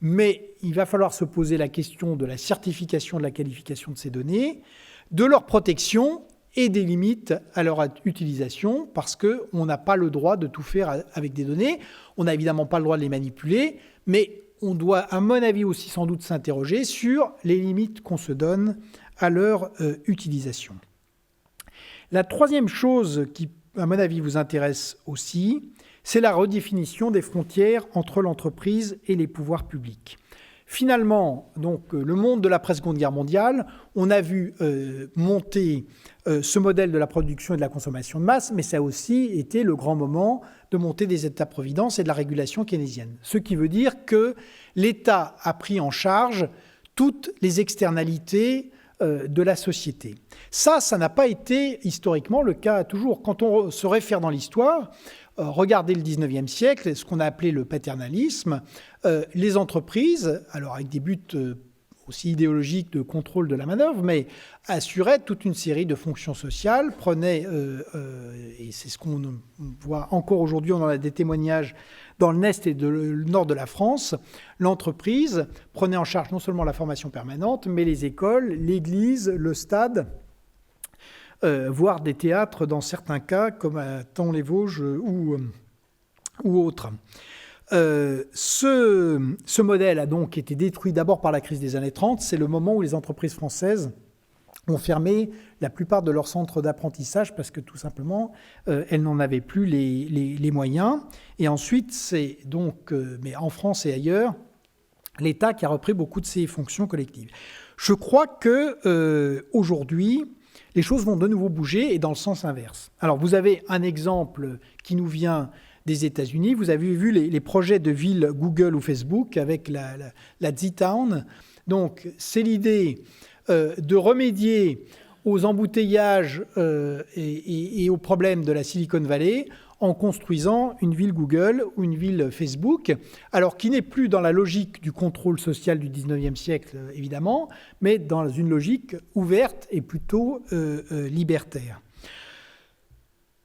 mais il va falloir se poser la question de la certification de la qualification de ces données, de leur protection et des limites à leur utilisation, parce qu'on n'a pas le droit de tout faire avec des données. On n'a évidemment pas le droit de les manipuler, mais on doit, à mon avis, aussi sans doute s'interroger sur les limites qu'on se donne à leur utilisation. La troisième chose qui, à mon avis, vous intéresse aussi, c'est la redéfinition des frontières entre l'entreprise et les pouvoirs publics. Finalement, donc, le monde de l'après-Seconde Guerre mondiale, on a vu monter ce modèle de la production et de la consommation de masse, mais ça a aussi été le grand moment de montée des États-providence et de la régulation keynésienne. Ce qui veut dire que l'État a pris en charge toutes les externalités de la société. Ça n'a pas été historiquement le cas toujours. Quand on se réfère dans l'histoire, regardez le 19e siècle, ce qu'on a appelé le paternalisme, les entreprises, alors avec des buts aussi idéologiques de contrôle de la manœuvre, mais assuraient toute une série de fonctions sociales, prenaient, et c'est ce qu'on voit encore aujourd'hui, on en a des témoignages dans l'Est et le Nord de la France, l'entreprise prenait en charge non seulement la formation permanente, mais les écoles, l'église, le stade, voire des théâtres dans certains cas, comme à Thaon-les-Vosges ou autres. Ce modèle a donc été détruit d'abord par la crise des années 30. C'est le moment où les entreprises françaises ont fermé la plupart de leurs centres d'apprentissage parce que tout simplement, elles n'en avaient plus les moyens. Et ensuite, c'est donc, mais en France et ailleurs, l'État qui a repris beaucoup de ses fonctions collectives. Je crois que aujourd'hui, les choses vont de nouveau bouger et dans le sens inverse. Alors, vous avez un exemple qui nous vient des États-Unis. Vous avez vu les projets de ville Google ou Facebook avec la Z-Town. Donc, c'est l'idée de remédier aux embouteillages et aux problèmes de la Silicon Valley en construisant une ville Google ou une ville Facebook, alors qui n'est plus dans la logique du contrôle social du 19e siècle, évidemment, mais dans une logique ouverte et plutôt libertaire.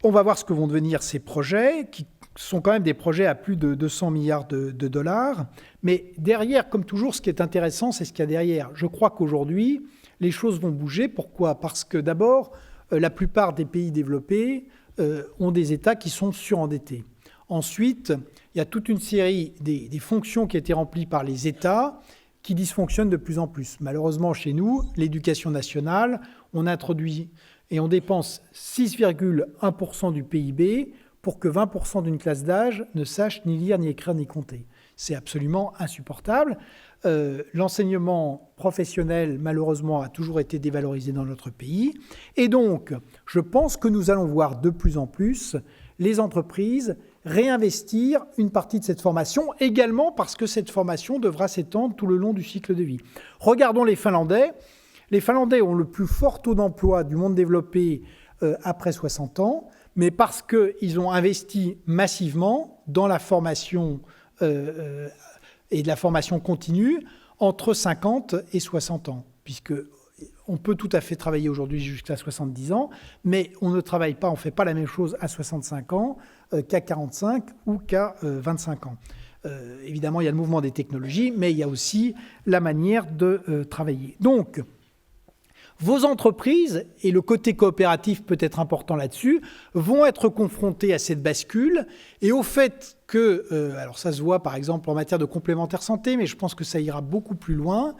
On va voir ce que vont devenir ces projets, qui sont quand même des projets à plus de 200 milliards de dollars. Mais derrière, comme toujours, ce qui est intéressant, c'est ce qu'il y a derrière. Je crois qu'aujourd'hui, les choses vont bouger. Pourquoi ? Parce que d'abord, la plupart des pays développés ont des États qui sont surendettés. Ensuite, il y a toute une série des fonctions qui étaient remplies par les États qui dysfonctionnent de plus en plus. Malheureusement, chez nous, l'éducation nationale, on introduit et on dépense 6,1% du PIB pour que 20% d'une classe d'âge ne sache ni lire, ni écrire, ni compter. C'est absolument insupportable. L'enseignement professionnel, malheureusement, a toujours été dévalorisé dans notre pays. Et donc, je pense que nous allons voir de plus en plus les entreprises réinvestir une partie de cette formation, également parce que cette formation devra s'étendre tout le long du cycle de vie. Regardons les Finlandais. Les Finlandais ont le plus fort taux d'emploi du monde développé après 60 ans, mais parce qu'ils ont investi massivement dans la formation et de la formation continue entre 50 et 60 ans, puisque on peut tout à fait travailler aujourd'hui jusqu'à 70 ans, mais on ne travaille pas, on ne fait pas la même chose à 65 ans qu'à 45 ou qu'à 25 ans. Évidemment, il y a le mouvement des technologies, mais il y a aussi la manière de travailler. Donc, vos entreprises, et le côté coopératif peut être important là-dessus, vont être confrontées à cette bascule et au fait que, alors ça se voit par exemple en matière de complémentaire santé, mais je pense que ça ira beaucoup plus loin,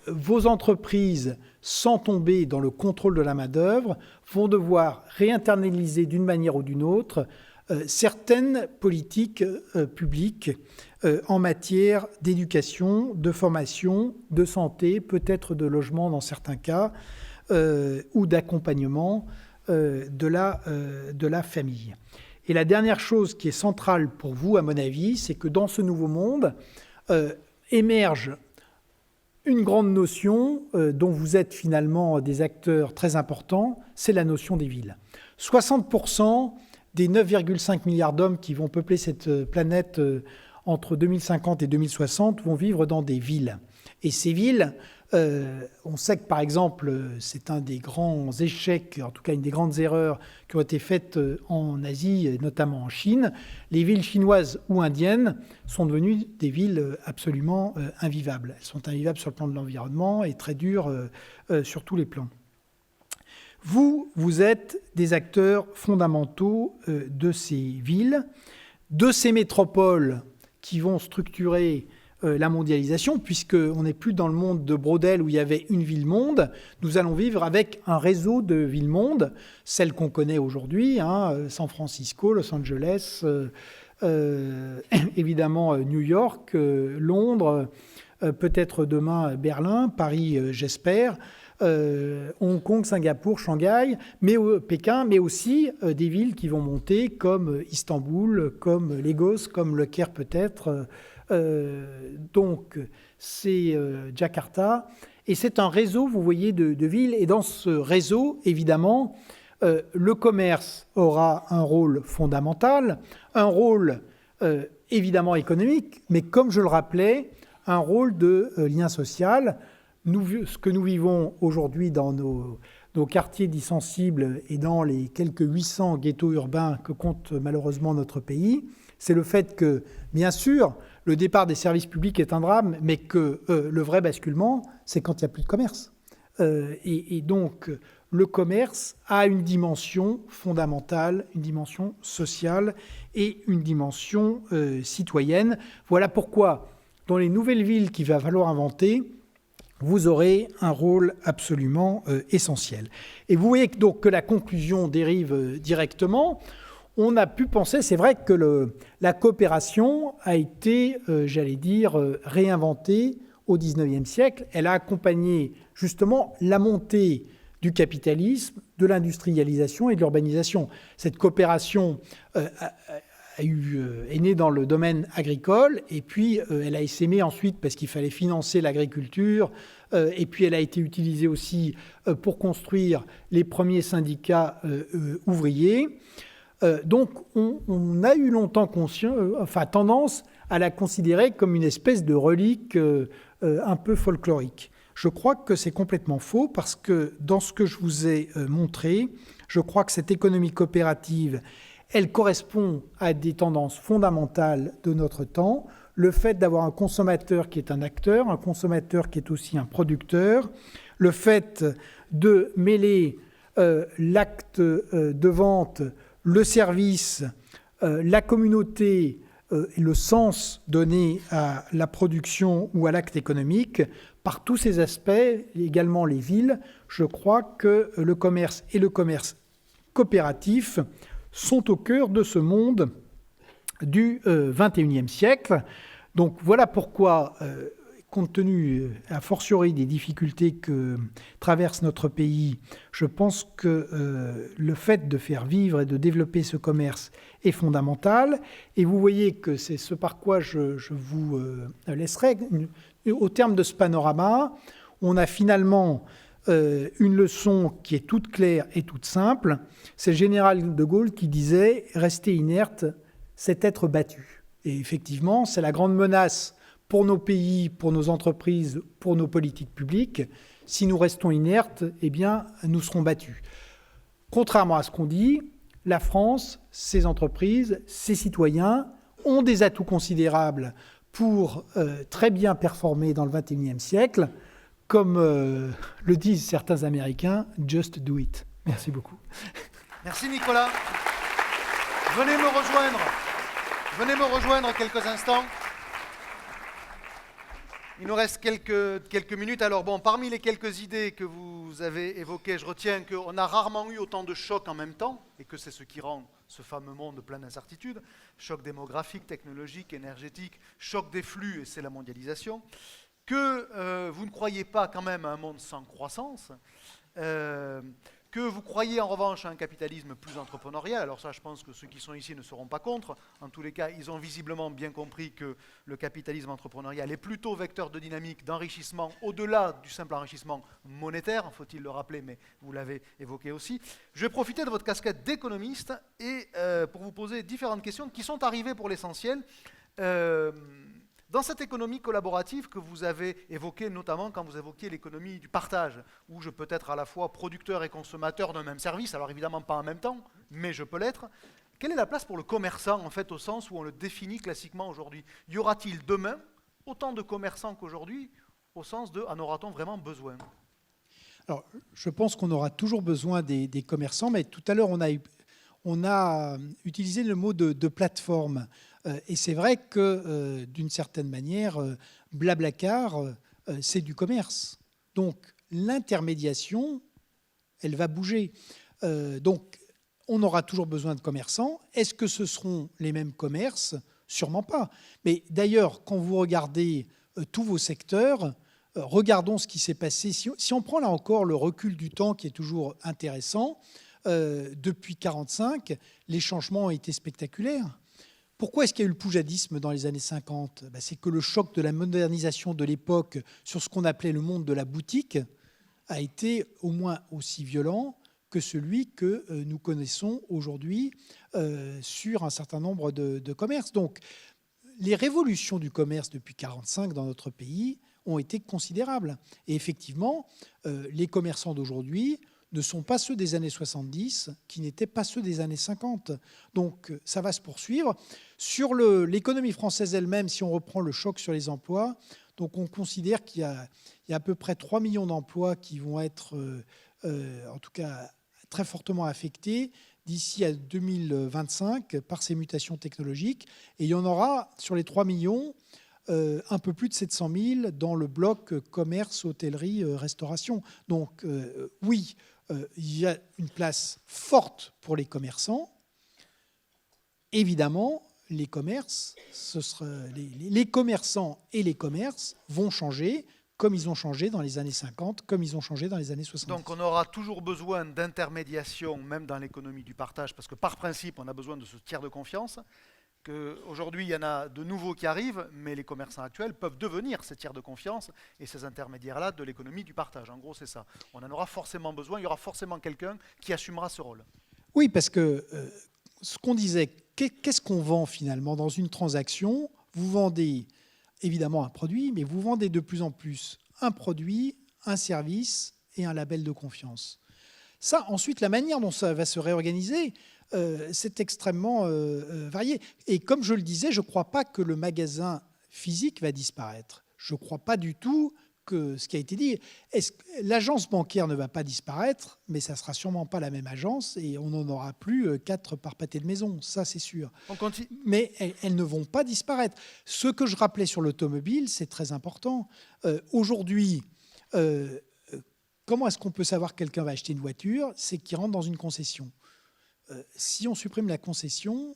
vos entreprises, sans tomber dans le contrôle de la main-d'œuvre, vont devoir réinternaliser d'une manière ou d'une autre certaines politiques publiques en matière d'éducation, de formation, de santé, peut-être de logement dans certains cas, ou d'accompagnement de la famille. Et la dernière chose qui est centrale pour vous, à mon avis, c'est que dans ce nouveau monde émerge une grande notion dont vous êtes finalement des acteurs très importants, c'est la notion des villes. 60% des 9,5 milliards d'hommes qui vont peupler cette planète entre 2050 et 2060 vont vivre dans des villes. Et ces villes On sait que, par exemple, c'est un des grands échecs, en tout cas une des grandes erreurs qui ont été faites en Asie, et notamment en Chine. Les villes chinoises ou indiennes sont devenues des villes absolument invivables. Elles sont invivables sur le plan de l'environnement et très dures sur tous les plans. Vous êtes des acteurs fondamentaux de ces villes, de ces métropoles qui vont structurer la mondialisation, puisqu'on n'est plus dans le monde de Braudel où il y avait une ville-monde. Nous allons vivre avec un réseau de villes-monde, celles qu'on connaît aujourd'hui, San Francisco, Los Angeles, évidemment New York, Londres, peut-être demain Berlin, Paris, j'espère, Hong Kong, Singapour, Shanghai, Pékin, mais aussi des villes qui vont monter comme Istanbul, comme Lagos, comme Le Caire peut-être. Donc, c'est Jakarta. Et c'est un réseau, vous voyez, de villes. Et dans ce réseau, évidemment, le commerce aura un rôle fondamental, un rôle évidemment économique, mais comme je le rappelais, un rôle de lien social. Ce que nous vivons aujourd'hui dans nos quartiers dits sensibles et dans les quelques 800 ghettos urbains que compte malheureusement notre pays, c'est le fait que, bien sûr, le départ des services publics est un drame, mais que le vrai basculement, c'est quand il n'y a plus de commerce. Et donc, le commerce a une dimension fondamentale, une dimension sociale et une dimension citoyenne. Voilà pourquoi, dans les nouvelles villes qu'il va falloir inventer, vous aurez un rôle absolument essentiel. Et vous voyez donc que la conclusion dérive directement. On a pu penser, c'est vrai que la coopération a été, réinventée au XIXe siècle. Elle a accompagné justement la montée du capitalisme, de l'industrialisation et de l'urbanisation. Cette coopération est née dans le domaine agricole et puis elle a essaimé ensuite parce qu'il fallait financer l'agriculture et puis elle a été utilisée aussi pour construire les premiers syndicats ouvriers. Donc on a eu longtemps tendance à la considérer comme une espèce de relique un peu folklorique. Je crois que c'est complètement faux parce que dans ce que je vous ai montré, je crois que cette économie coopérative, elle correspond à des tendances fondamentales de notre temps. Le fait d'avoir un consommateur qui est un acteur, un consommateur qui est aussi un producteur, le fait de mêler l'acte de vente, le service, la communauté et le sens donné à la production ou à l'acte économique, par tous ces aspects, également les villes, je crois que le commerce et le commerce coopératif sont au cœur de ce monde du XXIe siècle. Donc voilà pourquoi, compte tenu a fortiori des difficultés que traverse notre pays, je pense que le fait de faire vivre et de développer ce commerce est fondamental. Et vous voyez que c'est ce par quoi je vous laisserai. Au terme de ce panorama, on a finalement une leçon qui est toute claire et toute simple. C'est le général de Gaulle qui disait « Rester inerte, c'est être battu ». Et effectivement, c'est la grande menace pour nos pays, pour nos entreprises, pour nos politiques publiques. Si nous restons inertes, eh bien, nous serons battus. Contrairement à ce qu'on dit, la France, ses entreprises, ses citoyens ont des atouts considérables pour très bien performer dans le XXIe siècle. Comme le disent certains Américains, « just do it ». Merci beaucoup. Merci Nicolas. Venez me rejoindre quelques instants. Il nous reste quelques minutes. Alors bon, parmi les quelques idées que vous avez évoquées, je retiens qu'on a rarement eu autant de chocs en même temps, et que c'est ce qui rend ce fameux monde plein d'incertitudes. Choc démographique, technologique, énergétique, choc des flux, et c'est la mondialisation. Que vous ne croyez pas quand même à un monde sans croissance, que vous croyez en revanche à un capitalisme plus entrepreneurial. Alors ça, je pense que ceux qui sont ici ne seront pas contre. En tous les cas, ils ont visiblement bien compris que le capitalisme entrepreneurial est plutôt vecteur de dynamique, d'enrichissement, au-delà du simple enrichissement monétaire, faut-il le rappeler, mais vous l'avez évoqué aussi. Je vais profiter de votre casquette d'économiste et pour vous poser différentes questions qui sont arrivées pour l'essentiel Dans cette économie collaborative que vous avez évoquée, notamment quand vous évoquiez l'économie du partage, où je peux être à la fois producteur et consommateur d'un même service, alors évidemment pas en même temps, mais je peux l'être, quelle est la place pour le commerçant, en fait, au sens où on le définit classiquement aujourd'hui? Y aura-t-il demain autant de commerçants qu'aujourd'hui, au sens de « en aura-t-on vraiment besoin » ? Alors, je pense qu'on aura toujours besoin des commerçants, mais tout à l'heure, on a utilisé le mot de plateforme. Et c'est vrai que, d'une certaine manière, Blablacar, c'est du commerce. Donc, l'intermédiation, elle va bouger. Donc, on aura toujours besoin de commerçants. Est-ce que ce seront les mêmes commerces ? Sûrement pas. Mais d'ailleurs, quand vous regardez tous vos secteurs, regardons ce qui s'est passé. Si on prend là encore le recul du temps qui est toujours intéressant, depuis 1945, les changements ont été spectaculaires. Pourquoi est-ce qu'il y a eu le poujadisme dans les années 50 ? C'est que le choc de la modernisation de l'époque sur ce qu'on appelait le monde de la boutique a été au moins aussi violent que celui que nous connaissons aujourd'hui sur un certain nombre de commerces. Donc, les révolutions du commerce depuis 1945 dans notre pays ont été considérables. Et effectivement, les commerçants d'aujourd'hui ne sont pas ceux des années 70, qui n'étaient pas ceux des années 50. Donc, ça va se poursuivre. Sur l'économie française elle-même, si on reprend le choc sur les emplois, donc on considère qu'il y a à peu près 3 millions d'emplois qui vont être, en tout cas, très fortement affectés d'ici à 2025 par ces mutations technologiques. Et il y en aura, sur les 3 millions, un peu plus de 700 000 dans le bloc commerce, hôtellerie, restauration. Donc, oui, il y a une place forte pour les commerçants. Évidemment, les commerces, les commerçants et les commerces vont changer, comme ils ont changé dans les années 50, comme ils ont changé dans les années 70. Donc on aura toujours besoin d'intermédiation, même dans l'économie du partage, parce que par principe, on a besoin de ce tiers de confiance. Aujourd'hui, il y en a de nouveaux qui arrivent, mais les commerçants actuels peuvent devenir ces tiers de confiance et ces intermédiaires-là de l'économie du partage. En gros, c'est ça. On en aura forcément besoin, il y aura forcément quelqu'un qui assumera ce rôle. Oui, parce que ce qu'on disait, qu'est-ce qu'on vend finalement dans une transaction ? Vous vendez évidemment un produit, mais vous vendez de plus en plus un produit, un service et un label de confiance. Ça, ensuite, la manière dont ça va se réorganiser, c'est extrêmement varié. Et comme je le disais, je ne crois pas que le magasin physique va disparaître. Je ne crois pas du tout que ce qui a été dit. L'agence bancaire ne va pas disparaître, mais ça ne sera sûrement pas la même agence et on n'en aura plus 4 par pâté de maison, ça c'est sûr. Mais elles ne vont pas disparaître. Ce que je rappelais sur l'automobile, c'est très important. Aujourd'hui, comment est-ce qu'on peut savoir que quelqu'un va acheter une voiture ? C'est qu'il rentre dans une concession. Si on supprime la concession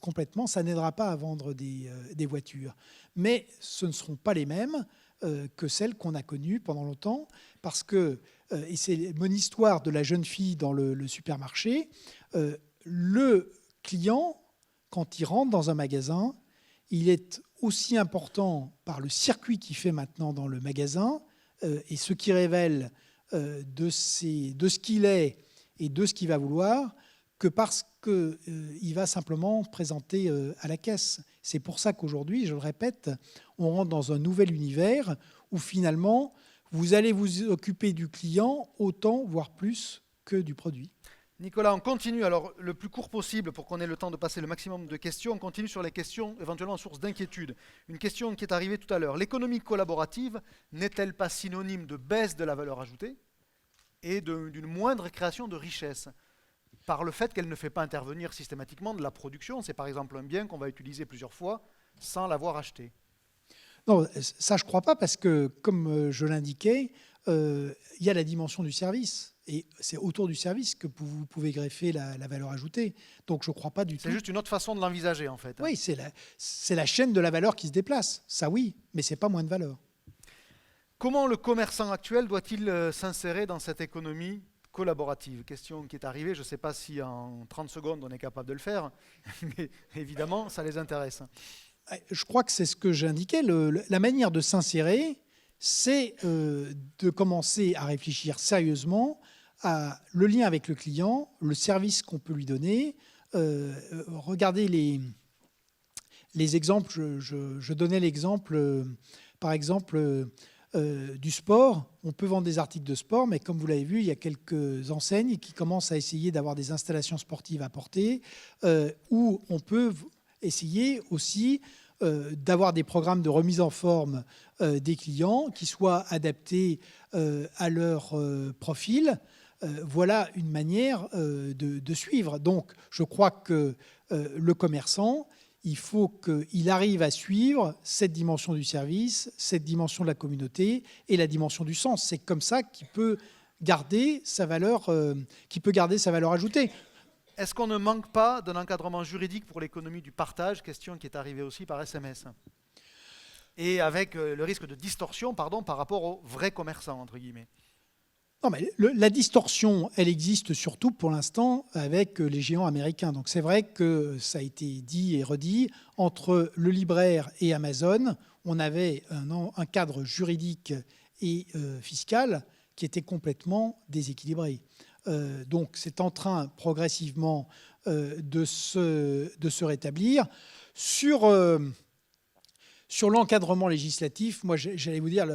complètement, ça n'aidera pas à vendre des voitures. Mais ce ne seront pas les mêmes que celles qu'on a connues pendant longtemps, parce que, et c'est mon histoire de la jeune fille dans le supermarché, le client, quand il rentre dans un magasin, il est aussi important par le circuit qu'il fait maintenant dans le magasin, et ce qui révèle de ce qu'il est et de ce qu'il va vouloir, que parce qu'il va simplement présenter à la caisse. C'est pour ça qu'aujourd'hui, je le répète, on rentre dans un nouvel univers où finalement, vous allez vous occuper du client autant, voire plus, que du produit. Nicolas, on continue, alors le plus court possible pour qu'on ait le temps de passer le maximum de questions. On continue sur les questions éventuellement source d'inquiétude. Une question qui est arrivée tout à l'heure. L'économie collaborative n'est-elle pas synonyme de baisse de la valeur ajoutée et d'une moindre création de richesse par le fait qu'elle ne fait pas intervenir systématiquement de la production? C'est par exemple un bien qu'on va utiliser plusieurs fois sans l'avoir acheté. Non, ça je ne crois pas parce que, comme je l'indiquais, il y a la dimension du service. Et c'est autour du service que vous pouvez greffer la valeur ajoutée. Donc je ne crois pas du tout. C'est juste une autre façon de l'envisager en fait. Oui, c'est la chaîne de la valeur qui se déplace. Ça oui, mais ce n'est pas moins de valeur. Comment le commerçant actuel doit-il s'insérer dans cette économie collaborative? Question qui est arrivée, je ne sais pas si en 30 secondes on est capable de le faire, mais évidemment ça les intéresse. Je crois que c'est ce que j'indiquais. La manière de s'insérer, c'est de commencer à réfléchir sérieusement à le lien avec le client, le service qu'on peut lui donner, regarder les exemples, je donnais l'exemple, par exemple, du sport. On peut vendre des articles de sport, mais comme vous l'avez vu, il y a quelques enseignes qui commencent à essayer d'avoir des installations sportives à porter, où on peut essayer aussi d'avoir des programmes de remise en forme des clients qui soient adaptés à leur profil. Voilà une manière de suivre. Donc, je crois que le commerçant, il faut qu'il arrive à suivre cette dimension du service, cette dimension de la communauté et la dimension du sens. C'est comme ça qu'il peut garder sa valeur, ajoutée. Est-ce qu'on ne manque pas d'un encadrement juridique pour l'économie du partage, question qui est arrivée aussi par SMS, et avec le risque de distorsion, par rapport aux vrais commerçants, entre guillemets? Non, mais la distorsion, elle existe surtout pour l'instant avec les géants américains. Donc c'est vrai que ça a été dit et redit, entre le libraire et Amazon, on avait un cadre juridique et fiscal qui était complètement déséquilibré. Donc c'est en train progressivement de se rétablir. Sur l'encadrement législatif, moi j'allais vous dire,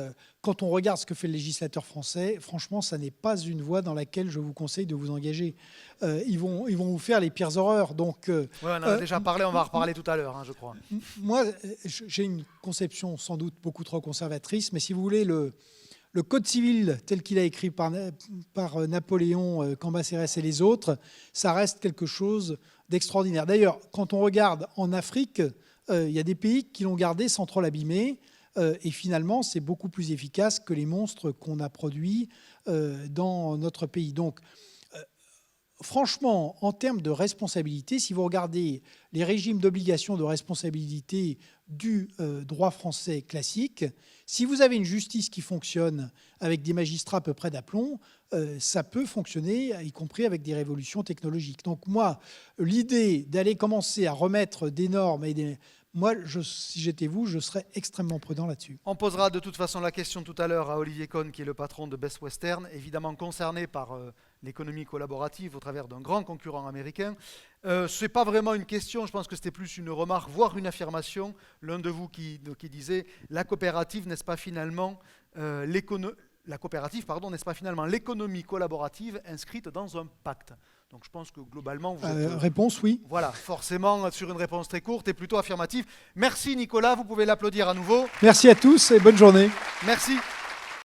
quand on regarde ce que fait le législateur français, franchement, ça n'est pas une voie dans laquelle je vous conseille de vous engager. Ils vont vous faire les pires horreurs. Donc, ouais, on en a déjà parlé, on va en reparler tout à l'heure, je crois. Moi, j'ai une conception sans doute beaucoup trop conservatrice, mais si vous voulez, le Code civil tel qu'il a écrit par Napoléon, Cambacérès et les autres, ça reste quelque chose d'extraordinaire. D'ailleurs, quand on regarde en Afrique, il y a des pays qui l'ont gardé sans trop l'abîmer, et finalement, c'est beaucoup plus efficace que les monstres qu'on a produits dans notre pays. Donc, franchement, en termes de responsabilité, si vous regardez les régimes d'obligation de responsabilité du droit français classique, si vous avez une justice qui fonctionne avec des magistrats à peu près d'aplomb, ça peut fonctionner, y compris avec des révolutions technologiques. Donc moi, l'idée d'aller commencer à remettre des normes et moi, si j'étais vous, je serais extrêmement prudent là-dessus. On posera de toute façon la question tout à l'heure à Olivier Cohn, qui est le patron de Best Western, évidemment concerné par l'économie collaborative au travers d'un grand concurrent américain. Ce n'est pas vraiment une question, je pense que c'était plus une remarque, voire une affirmation. L'un de vous qui disait « la coopérative, n'est-ce pas finalement n'est-ce pas finalement l'économie collaborative inscrite dans un pacte ?» Donc je pense que globalement, vous êtes... Réponse, oui. Voilà, forcément, sur une réponse très courte et plutôt affirmative. Merci Nicolas, vous pouvez l'applaudir à nouveau. Merci à tous et bonne journée. Merci.